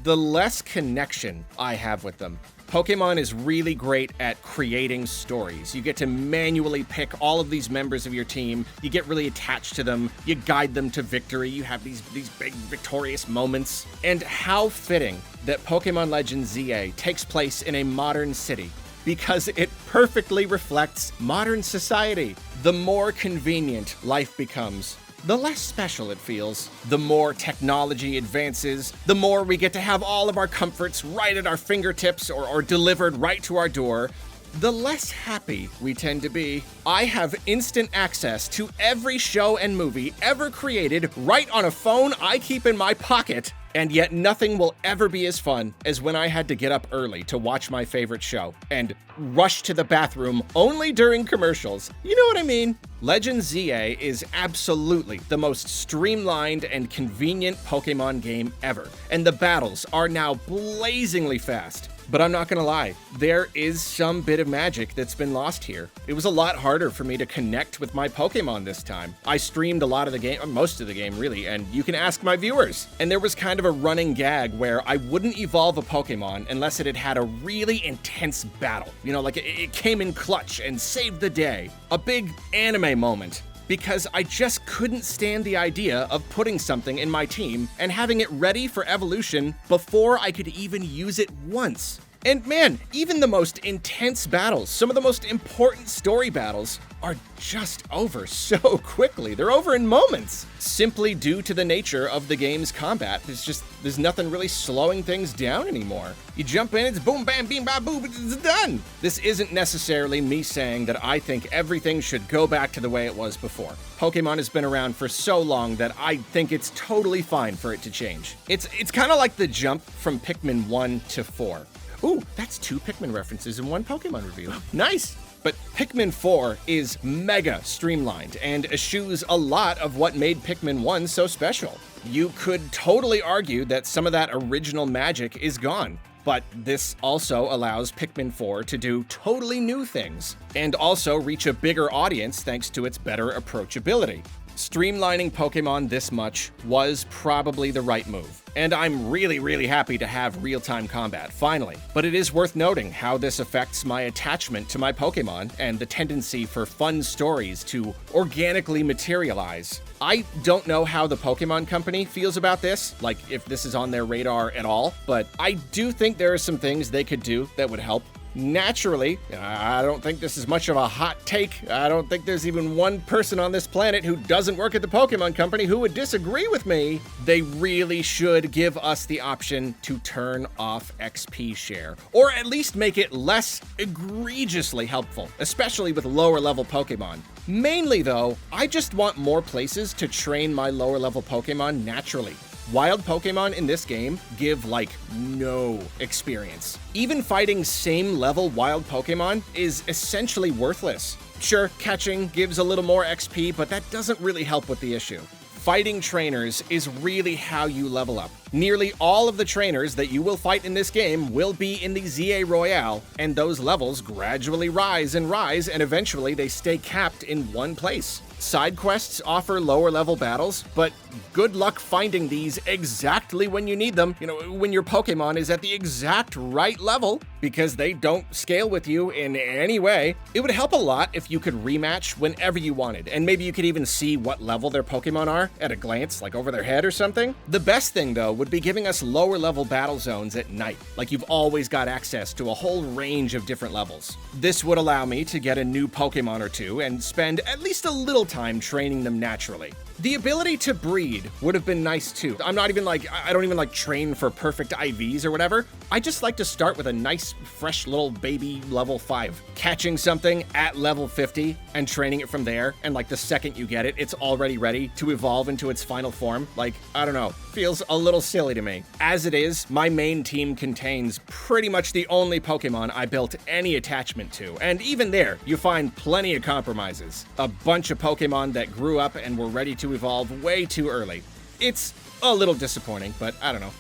the less connection I have with them. Pokemon is really great at creating stories. You get to manually pick all of these members of your team, you get really attached to them, you guide them to victory, you have these big victorious moments. And how fitting that Pokemon Legends ZA takes place in a modern city, because it perfectly reflects modern society. The more convenient life becomes, the less special it feels. The more technology advances, the more we get to have all of our comforts right at our fingertips or delivered right to our door, the less happy we tend to be. I have instant access to every show and movie ever created right on a phone I keep in my pocket. And yet nothing will ever be as fun as when I had to get up early to watch my favorite show and rush to the bathroom only during commercials. You know what I mean? Legends ZA is absolutely the most streamlined and convenient Pokemon game ever, and the battles are now blazingly fast. But I'm not gonna lie, there is some bit of magic that's been lost here. It was a lot harder for me to connect with my Pokemon this time. I streamed a lot of the game, most of the game really, and you can ask my viewers. And there was kind of a running gag where I wouldn't evolve a Pokemon unless it had had a really intense battle. You know, like it came in clutch and saved the day. A big anime moment. Because I just couldn't stand the idea of putting something in my team and having it ready for evolution before I could even use it once. And man, even the most intense battles, some of the most important story battles, are just over so quickly. They're over in moments, simply due to the nature of the game's combat. There's nothing really slowing things down anymore. You jump in, it's boom, bam, beam, ba, boom, it's done. This isn't necessarily me saying that I think everything should go back to the way it was before. Pokemon has been around for so long that I think it's totally fine for it to change. It's kind of like the jump from Pikmin 1 to 4. Ooh, that's 2 Pikmin references in one Pokemon review. Nice! But Pikmin 4 is mega streamlined and eschews a lot of what made Pikmin 1 so special. You could totally argue that some of that original magic is gone, but this also allows Pikmin 4 to do totally new things, and also reach a bigger audience thanks to its better approachability. Streamlining Pokemon this much was probably the right move. And I'm really happy to have real-time combat, finally. But it is worth noting how this affects my attachment to my Pokemon and the tendency for fun stories to organically materialize. I don't know how the Pokemon Company feels about this, like if this is on their radar at all, but I do think there are some things they could do that would help. Naturally, I don't think this is much of a hot take. I don't think there's even one person on this planet who doesn't work at the Pokemon Company who would disagree with me. They really should give us the option to turn off XP share, or at least make it less egregiously helpful, especially with lower level Pokemon. Mainly though, I just want more places to train my lower level Pokemon naturally. Wild Pokemon in this game give like no experience. Even fighting same level wild Pokemon is essentially worthless. Sure, catching gives a little more XP, but that doesn't really help with the issue. Fighting trainers is really how you level up. Nearly all of the trainers that you will fight in this game will be in the ZA Royale, and those levels gradually rise, and eventually they stay capped in one place. Side quests offer lower level battles, but good luck finding these exactly when you need them, when your Pokemon is at the exact right level, because they don't scale with you in any way. It would help a lot if you could rematch whenever you wanted, and maybe you could even see what level their Pokemon are at a glance, like over their head or something. The best thing though would would be giving us lower level battle zones at night, like you've always got access to a whole range of different levels. This would allow me to get a new Pokemon or two and spend at least a little time training them naturally. The ability to breed would have been nice too. I don't even like train for perfect IVs or whatever. I just like to start with a nice, fresh little baby level 5. Catching something at level 50 and training it from there, and like the second you get it, it's already ready to evolve into its final form. Like, I don't know, feels a little silly to me. As it is, my main team contains pretty much the only Pokemon I built any attachment to, and even there, you find plenty of compromises. A bunch of Pokemon that grew up and were ready to evolve way too early. It's a little disappointing, but I don't know.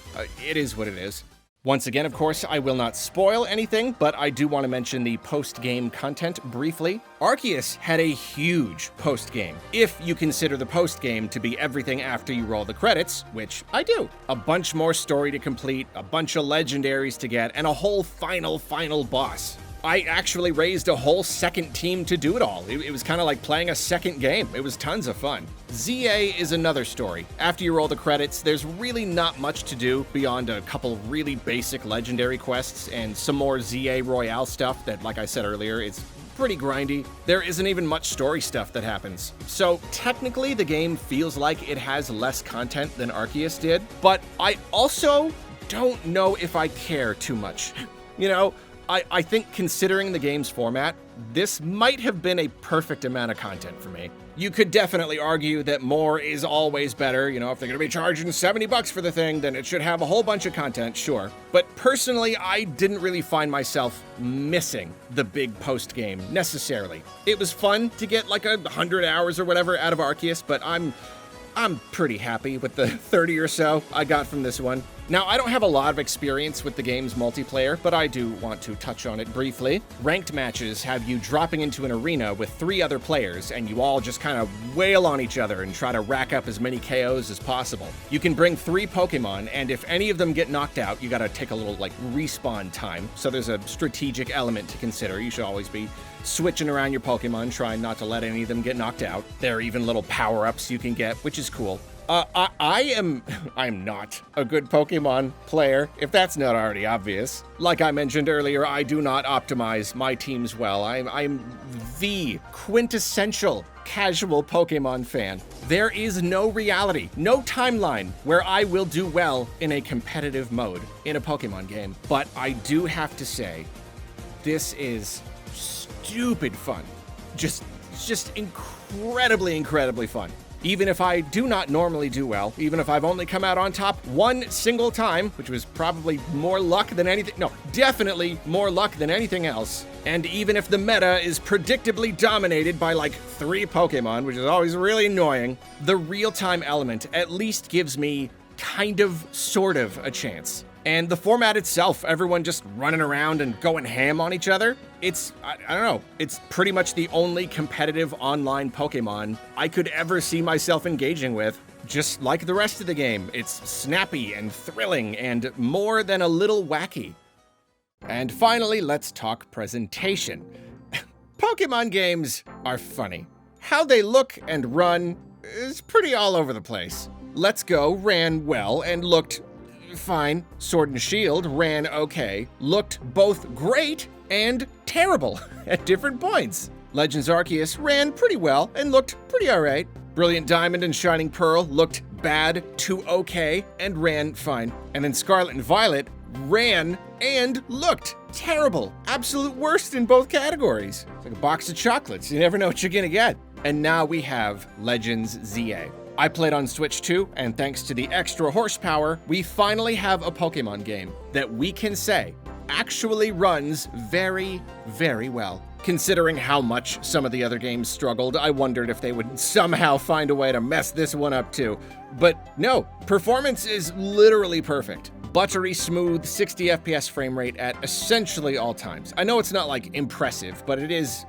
It is what it is. Once again, of course, I will not spoil anything, but I do want to mention the post-game content briefly. Arceus had a huge post-game, if you consider the post-game to be everything after you roll the credits, which I do. A bunch more story to complete, a bunch of legendaries to get, and a whole final boss. I actually raised a whole second team to do it all. It was kind of like playing a second game. It was tons of fun. ZA is another story. After you roll the credits, there's really not much to do beyond a couple really basic legendary quests and some more ZA Royale stuff that, like I said earlier, it's pretty grindy. There isn't even much story stuff that happens. So technically the game feels like it has less content than Arceus did, but I also don't know if I care too much. You know, I think considering the game's format, this might have been a perfect amount of content for me. You could definitely argue that more is always better. You know, if they're going to be charging $70 for the thing, then it should have a whole bunch of content, sure. But personally, I didn't really find myself missing the big post-game necessarily. It was fun to get like 100 hours or whatever out of Arceus, but I'm pretty happy with the 30 or so I got from this one. Now, I don't have a lot of experience with the game's multiplayer, but I do want to touch on it briefly. Ranked matches have you dropping into an arena with 3 other players, and you all just kind of wail on each other and try to rack up as many KOs as possible. You can bring 3 Pokemon, and if any of them get knocked out, you gotta take a little, respawn time. So there's a strategic element to consider. You should always be switching around your Pokemon, trying not to let any of them get knocked out. There are even little power-ups you can get, which is cool. I'm not a good Pokemon player, if that's not already obvious. Like I mentioned earlier, I do not optimize my teams well. I'm the quintessential casual Pokemon fan. There is no reality, no timeline where I will do well in a competitive mode in a Pokemon game. But I do have to say, this is stupid fun. Just incredibly fun. Even if I do not normally do well, even if I've only come out on top one single time, which was probably more luck than anything, no, definitely more luck than anything else, and even if the meta is predictably dominated by 3 Pokemon, which is always really annoying, the real-time element at least gives me sort of a chance. And the format itself, everyone just running around and going ham on each other, it's, I don't know, it's pretty much the only competitive online Pokemon I could ever see myself engaging with. Just like the rest of the game, it's snappy and thrilling and more than a little wacky. And finally, let's talk presentation. Pokemon games are funny. How they look and run is pretty all over the place. Let's Go ran well and looked fine. Sword and Shield ran okay, looked both great and terrible at different points. Legends Arceus ran pretty well and looked pretty alright. Brilliant Diamond and Shining Pearl looked bad to okay and ran fine. And then Scarlet and Violet ran and looked terrible. Absolute worst in both categories. It's like a box of chocolates. You never know what you're gonna get. And now we have Legends ZA. I played on Switch too, and thanks to the extra horsepower, we finally have a Pokemon game that we can say actually runs very, very well. Considering how much some of the other games struggled, I wondered if they would somehow find a way to mess this one up too. But no, performance is literally perfect. Buttery smooth 60 FPS frame rate at essentially all times. I know it's not impressive, but it is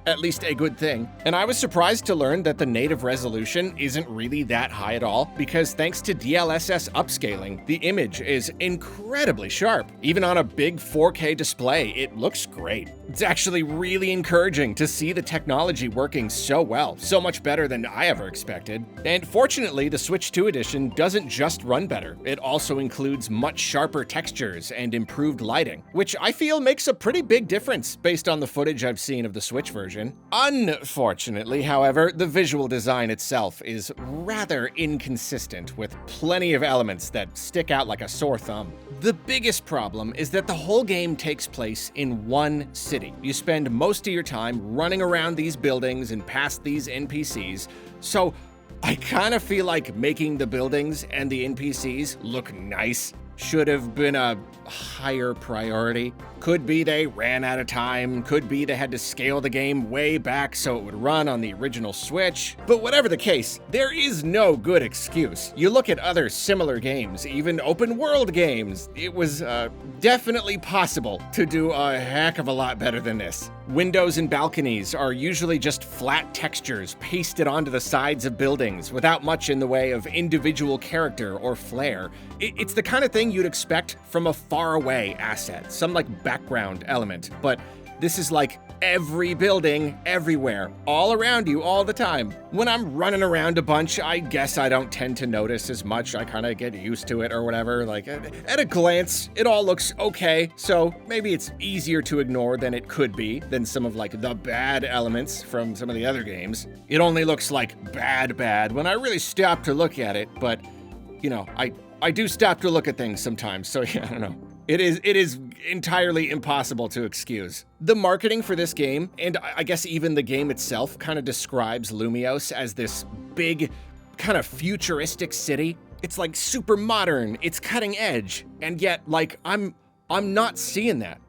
at least a good thing. And I was surprised to learn that the native resolution isn't really that high at all, because thanks to DLSS upscaling, the image is incredibly sharp. Even on a big 4K display, it looks great. It's actually really encouraging to see the technology working so well, so much better than I ever expected. And fortunately, the Switch 2 edition doesn't just run better, it also includes much sharper textures and improved lighting, which I feel makes a pretty big difference based on the footage I've seen of the Switch version. Unfortunately, however, the visual design itself is rather inconsistent, with plenty of elements that stick out like a sore thumb. The biggest problem is that the whole game takes place in one city. You spend most of your time running around these buildings and past these NPCs, so I kind of feel like making the buildings and the NPCs look nice should have been a higher priority. Could be they ran out of time, could be they had to scale the game way back so it would run on the original Switch. But whatever the case, there is no good excuse. You look at other similar games, even open world games, it was definitely possible to do a heck of a lot better than this. Windows and balconies are usually just flat textures pasted onto the sides of buildings without much in the way of individual character or flair. It's the kind of thing you'd expect from a faraway asset, some like background element, but this is like every building, everywhere, all around you, all the time. When I'm running around a bunch, I guess I don't tend to notice as much. I kind of get used to it or whatever. Like, at a glance, it all looks okay, so maybe it's easier to ignore than it could be, than some of like the bad elements from some of the other games. It only looks like bad when I really stop to look at it, but, I do stop to look at things sometimes, so yeah, I don't know. It is entirely impossible to excuse. The marketing for this game, and I guess even the game itself, kind of describes Lumios as this big, kind of futuristic city. It's like super modern, it's cutting edge, and yet, like, I'm not seeing that.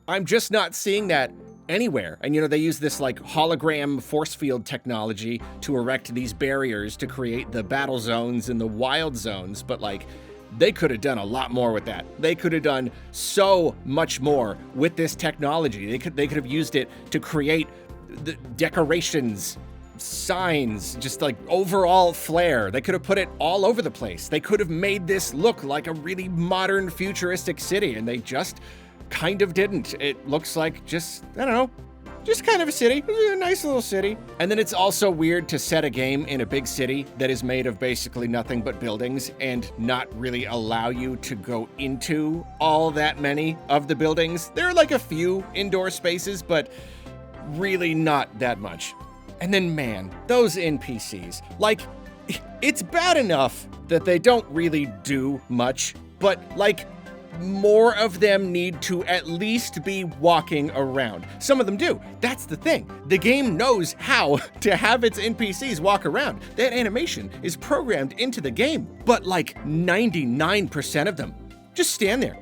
I'm just not seeing that anywhere. And they use this like hologram force field technology to erect these barriers to create the battle zones and the wild zones, but like, they could have done a lot more with that. They could have done so much more with this technology. They could have used it to create the decorations, signs, just like overall flair. They could have put it all over the place. They could have made this look like a really modern, futuristic city, and they just kind of didn't. It looks like just, I don't know, just kind of a city, a nice little city. And then it's also weird to set a game in a big city that is made of basically nothing but buildings and not really allow you to go into all that many of the buildings. There are like a few indoor spaces, but really not that much. And then man, those NPCs, like, it's bad enough that they don't really do much, but like, more of them need to at least be walking around. Some of them do. That's the thing. The game knows how to have its NPCs walk around. That animation is programmed into the game. But like 99% of them just stand there.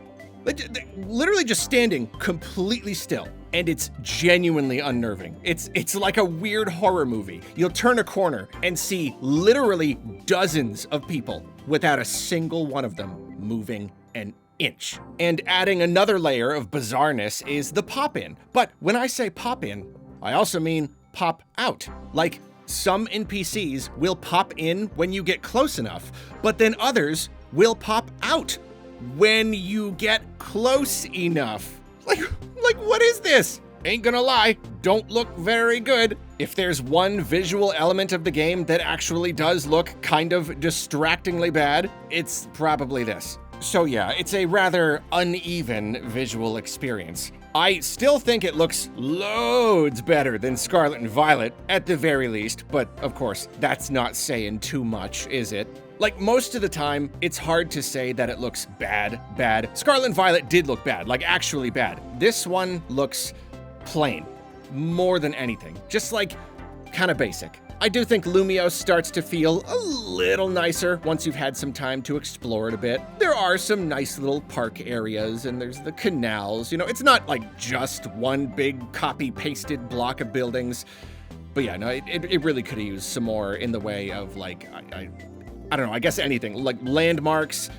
Literally just standing completely still. And it's genuinely unnerving. It's like a weird horror movie. You'll turn a corner and see literally dozens of people without a single one of them moving an inch. And adding another layer of bizarreness is the pop-in. But when I say pop-in, I also mean pop out. Like, some NPCs will pop in when you get close enough, but then others will pop out when you get close enough. Like what is this? Ain't gonna lie, don't look very good. If there's one visual element of the game that actually does look kind of distractingly bad, it's probably this. So yeah, it's a rather uneven visual experience. I still think it looks loads better than Scarlet and Violet, at the very least, but of course, that's not saying too much, is it? Like, most of the time, it's hard to say that it looks bad. Scarlet and Violet did look bad, like actually bad. This one looks plain, more than anything. Just like, kind of basic. I do think Lumios starts to feel a little nicer once you've had some time to explore it a bit. There are some nice little park areas, and there's the canals. It's not like just one big copy-pasted block of buildings. But yeah, no, it really could have used some more in the way of like, I don't know, I guess anything, like landmarks,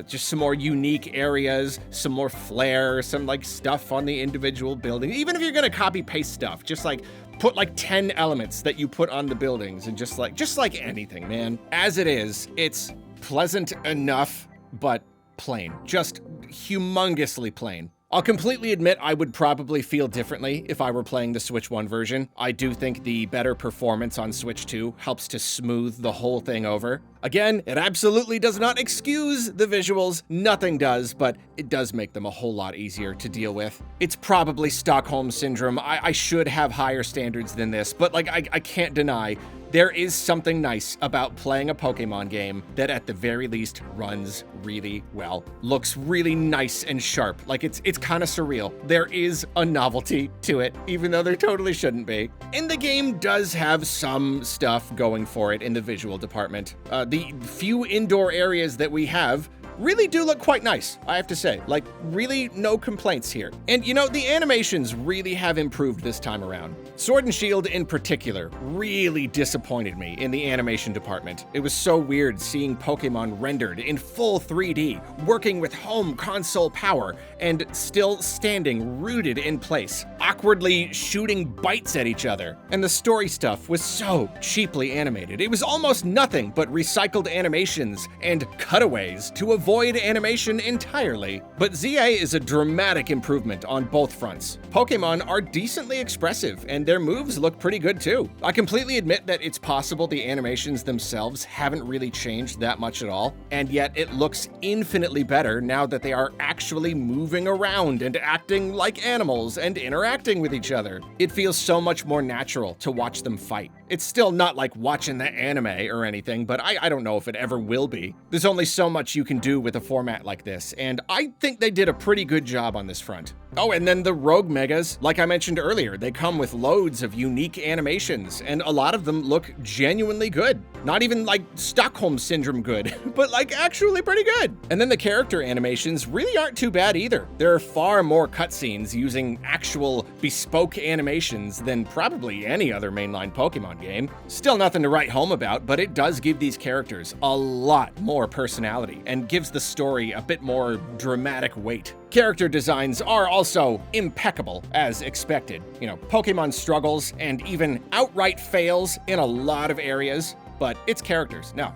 just some more unique areas, some more flair, some like stuff on the individual building. Even if you're gonna copy paste stuff, just like put like 10 elements that you put on the buildings and just like anything, man. As it is, it's pleasant enough, but plain, just humongously plain. I'll completely admit I would probably feel differently if I were playing the Switch 1 version. I do think the better performance on Switch 2 helps to smooth the whole thing over. Again, it absolutely does not excuse the visuals, nothing does, but it does make them a whole lot easier to deal with. It's probably Stockholm Syndrome. I should have higher standards than this, but like I can't deny there is something nice about playing a Pokemon game that at the very least runs really well. Looks really nice and sharp, like it's kind of surreal. There is a novelty to it, even though there totally shouldn't be. And the game does have some stuff going for it in the visual department. The few indoor areas that we have really do look quite nice, I have to say. Like, really no complaints here. And you know, the animations really have improved this time around. Sword and Shield in particular really disappointed me in the animation department. It was so weird seeing Pokemon rendered in full 3D, working with home console power, and still standing rooted in place, awkwardly shooting bites at each other. And the story stuff was so cheaply animated. It was almost nothing but recycled animations and cutaways to avoid animation entirely. But ZA is a dramatic improvement on both fronts. Pokemon are decently expressive, and their moves look pretty good too. I completely admit that it's possible the animations themselves haven't really changed that much at all, and yet it looks infinitely better now that they are actually moving around and acting like animals and interacting with each other. It feels so much more natural to watch them fight. It's still not like watching the anime or anything, but I don't know if it ever will be. There's only so much you can do with a format like this, and I think they did a pretty good job on this front. Oh, and then the Rogue Megas, like I mentioned earlier, they come with loads of unique animations, and a lot of them look genuinely good. Not even like Stockholm Syndrome good, but like actually pretty good. And then the character animations really aren't too bad either. There are far more cutscenes using actual bespoke animations than probably any other mainline Pokemon game. Still nothing to write home about, but it does give these characters a lot more personality and gives the story a bit more dramatic weight. Character designs are also impeccable, as expected. You know, Pokemon struggles and even outright fails in a lot of areas, but its characters, no,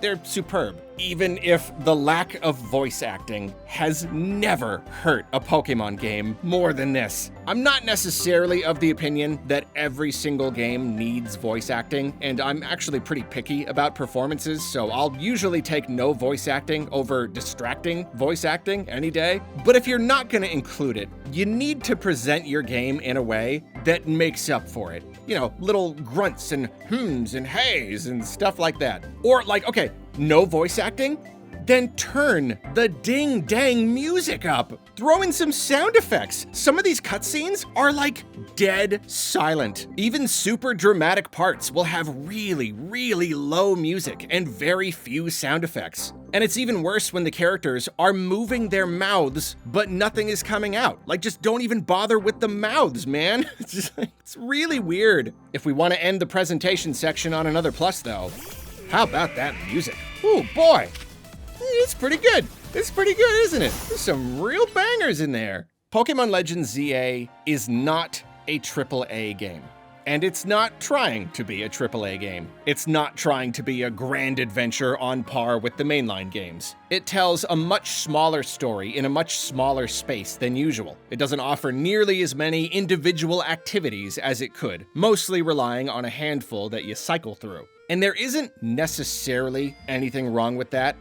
they're superb. Even if the lack of voice acting has never hurt a Pokemon game more than this. I'm not necessarily of the opinion that every single game needs voice acting, and I'm actually pretty picky about performances, so I'll usually take no voice acting over distracting voice acting any day. But if you're not gonna include it, you need to present your game in a way that makes up for it. You know, little grunts and hmms and hays and stuff like that. Or like, okay, no voice acting? Then turn the ding-dang music up. Throw in some sound effects. Some of these cutscenes are like dead silent. Even super dramatic parts will have really, really low music and very few sound effects. And it's even worse when the characters are moving their mouths, but nothing is coming out. Like, just don't even bother with the mouths, man. It's just like, it's really weird. If we want to end the presentation section on another plus, though, how about that music? Ooh, boy. It's pretty good. It's pretty good, isn't it? There's some real bangers in there. Pokemon Legends ZA is not a AAA game. And it's not trying to be a AAA game. It's not trying to be a grand adventure on par with the mainline games. It tells a much smaller story in a much smaller space than usual. It doesn't offer nearly as many individual activities as it could, mostly relying on a handful that you cycle through. And there isn't necessarily anything wrong with that.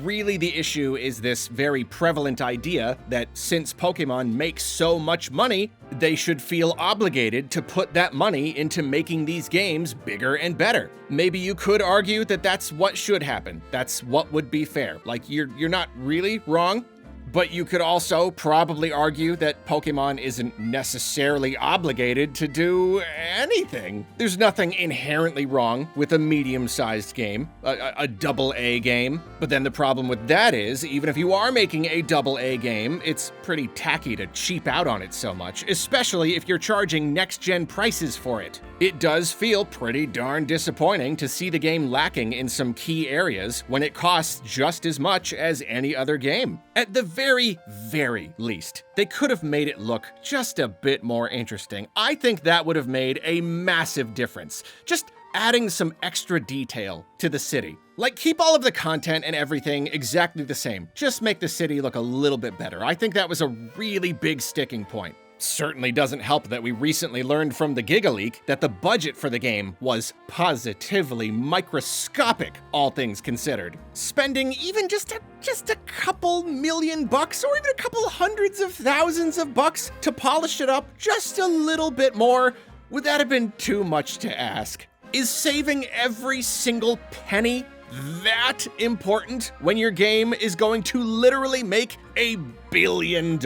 Really, the issue is this very prevalent idea that since Pokemon makes so much money, they should feel obligated to put that money into making these games bigger and better. Maybe you could argue that that's what should happen. That's what would be fair. Like, you're not really wrong, But you could also probably argue that Pokémon isn't necessarily obligated to do anything. There's nothing inherently wrong with a medium-sized game, a double-A game. But then the problem with that is, even if you are making a double-A game, it's pretty tacky to cheap out on it so much, especially if you're charging next-gen prices for it. It does feel pretty darn disappointing to see the game lacking in some key areas when it costs just as much as any other game. At the very, very least, they could have made it look just a bit more interesting. I think that would have made a massive difference. Just adding some extra detail to the city. Like, keep all of the content and everything exactly the same. Just make the city look a little bit better. I think that was a really big sticking point. Certainly doesn't help that we recently learned from the Giga Leak that the budget for the game was positively microscopic, all things considered. Spending even just a couple $1,000,000 or even a couple hundreds of thousands of bucks to polish it up just a little bit more, would that have been too much to ask? Is saving every single penny that important when your game is going to literally make $1 billion?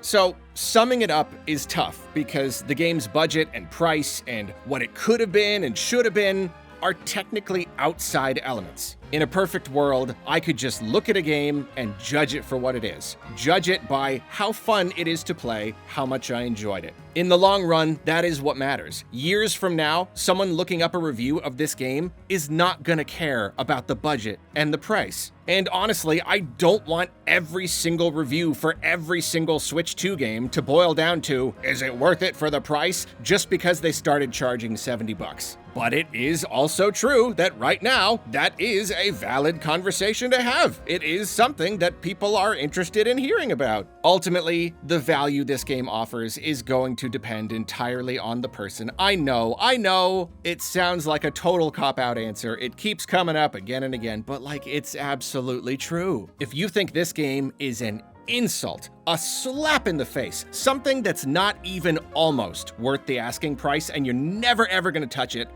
So summing it up is tough because the game's budget and price and what it could have been and should have been are technically outside elements. In a perfect world, I could just look at a game and judge it for what it is. Judge it by how fun it is to play, how much I enjoyed it. In the long run, that is what matters. Years from now, someone looking up a review of this game is not gonna care about the budget and the price. And honestly, I don't want every single review for every single Switch 2 game to boil down to, is it worth it for the price, just because they started charging $70. But it is also true that right now, that is a valid conversation to have. It is something that people are interested in hearing about. Ultimately, the value this game offers is going to depend entirely on the person. I know, it sounds like a total cop-out answer. It keeps coming up again and again, but like, it's absolutely true. If you think this game is an insult, a slap in the face, something that's not even almost worth the asking price, and you're never ever gonna touch it,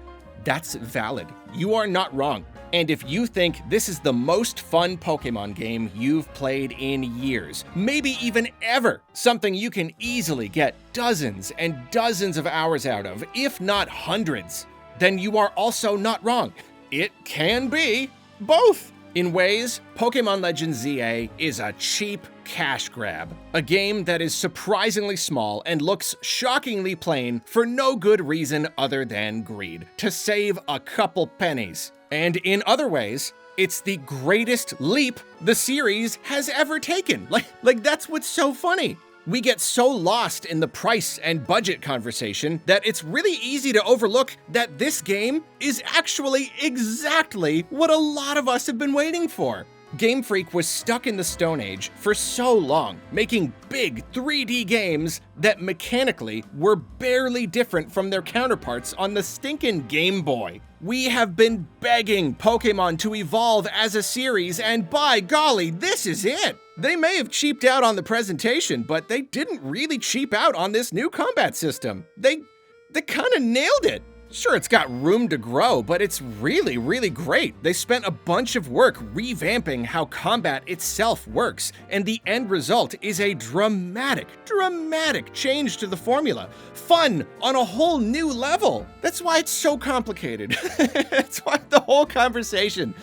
that's valid. You are not wrong. And if you think this is the most fun Pokémon game you've played in years, maybe even ever, something you can easily get dozens and dozens of hours out of, if not hundreds, then you are also not wrong. It can be both. In ways, Pokémon Legends ZA is a cheap cash grab. A game that is surprisingly small and looks shockingly plain for no good reason other than greed, to save a couple pennies. And in other ways, it's the greatest leap the series has ever taken. Like that's what's so funny. We get so lost in the price and budget conversation that it's really easy to overlook that this game is actually exactly what a lot of us have been waiting for. Game Freak was stuck in the Stone Age for so long, making big 3D games that mechanically were barely different from their counterparts on the stinking Game Boy. We have been begging Pokémon to evolve as a series, and by golly, this is it! They may have cheaped out on the presentation, but they didn't really cheap out on this new combat system. They kinda nailed it. Sure, it's got room to grow, but it's really, really great. They spent a bunch of work revamping how combat itself works, and the end result is a dramatic change to the formula. Fun on a whole new level. That's why it's so complicated. That's why the whole conversation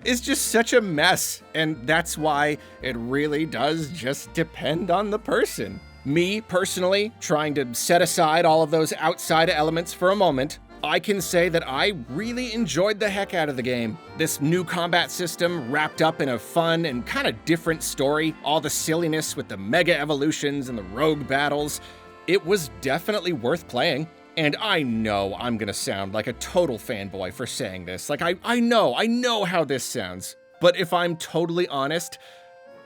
is just such a mess, and that's why it really does just depend on the person. Me, personally, trying to set aside all of those outside elements for a moment, I can say that I really enjoyed the heck out of the game. This new combat system wrapped up in a fun and kind of different story, all the silliness with the mega evolutions and the rogue battles. It was definitely worth playing. And I know I'm gonna sound like a total fanboy for saying this. Like, I know how this sounds. But if I'm totally honest,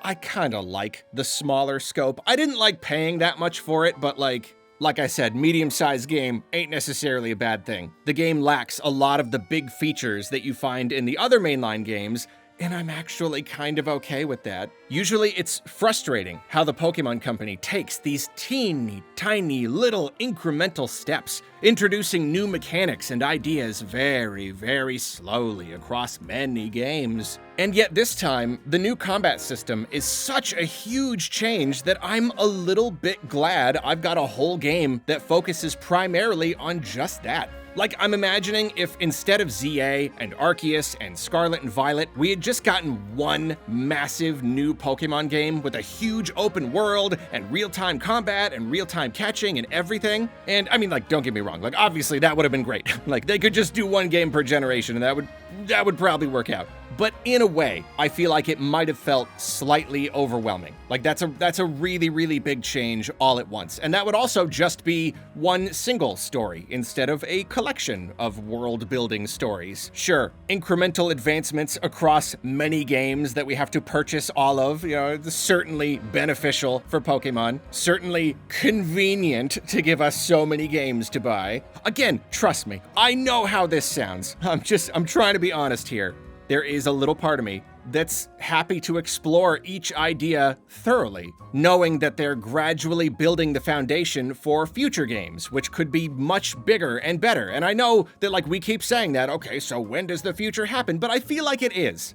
I kinda like the smaller scope. I didn't like paying that much for it, but like I said, medium-sized game ain't necessarily a bad thing. The game lacks a lot of the big features that you find in the other mainline games, And I'm actually kind of okay with that. Usually it's frustrating how the Pokemon Company takes these teeny tiny little incremental steps, introducing new mechanics and ideas very, very slowly across many games. And yet this time, the new combat system is such a huge change that I'm a little bit glad I've got a whole game that focuses primarily on just that. Like, I'm imagining if instead of ZA and Arceus and Scarlet and Violet, we had just gotten one massive new Pokemon game with a huge open world and real-time combat and real-time catching and everything. And I mean, like, don't get me wrong, like, obviously that would have been great. Like, they could just do one game per generation and that would probably work out. But in a way, I feel like it might have felt slightly overwhelming. Like that's a really, really big change all at once. And that would also just be one single story instead of a collection of world-building stories. Sure, incremental advancements across many games that we have to purchase all of, it's certainly beneficial for Pokemon. Certainly convenient to give us so many games to buy. Again, trust me, I know how this sounds. I'm trying to be honest here. There is a little part of me that's happy to explore each idea thoroughly, knowing that they're gradually building the foundation for future games, which could be much bigger and better. And I know that, like, we keep saying that, okay, so when does the future happen? But I feel like it is.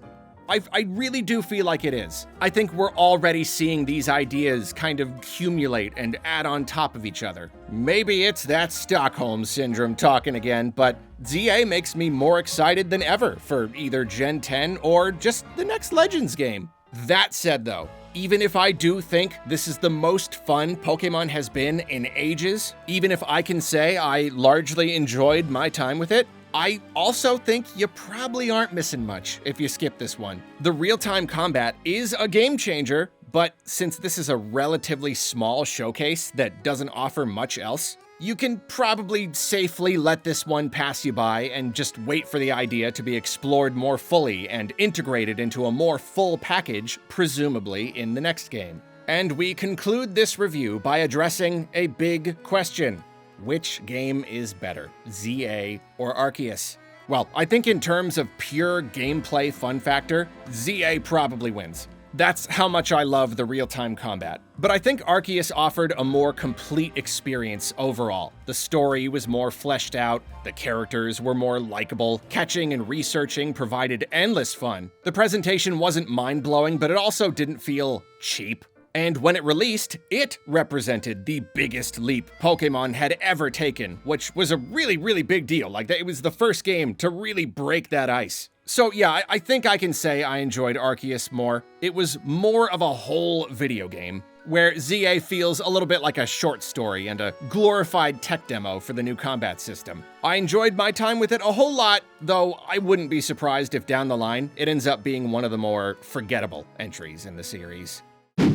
I really do feel like it is. I think we're already seeing these ideas kind of accumulate and add on top of each other. Maybe it's that Stockholm Syndrome talking again, but ZA makes me more excited than ever for either Gen 10 or just the next Legends game. That said though, even if I do think this is the most fun Pokemon has been in ages, even if I can say I largely enjoyed my time with it, I also think you probably aren't missing much if you skip this one. The real-time combat is a game changer, but since this is a relatively small showcase that doesn't offer much else, you can probably safely let this one pass you by and just wait for the idea to be explored more fully and integrated into a more full package, presumably in the next game. And we conclude this review by addressing a big question. Which game is better, ZA or Arceus? Well, I think in terms of pure gameplay fun factor, ZA probably wins. That's how much I love the real-time combat. But I think Arceus offered a more complete experience overall. The story was more fleshed out, the characters were more likable, catching and researching provided endless fun. The presentation wasn't mind-blowing, but it also didn't feel cheap. And when it released, it represented the biggest leap Pokemon had ever taken, which was a really, really big deal. Like, it was the first game to really break that ice. So yeah, I think I can say I enjoyed Arceus more. It was more of a whole video game, where ZA feels a little bit like a short story and a glorified tech demo for the new combat system. I enjoyed my time with it a whole lot, though I wouldn't be surprised if down the line it ends up being one of the more forgettable entries in the series.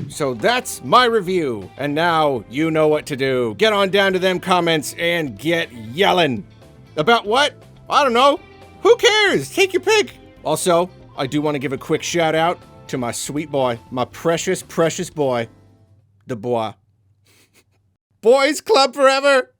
So that's my review, and now you know what to do. Get on down to them comments and get yelling. About what? I don't know. Who cares? Take your pick. Also, I do want to give a quick shout out to my sweet boy, my precious, precious boy, the boy. Boys Club forever!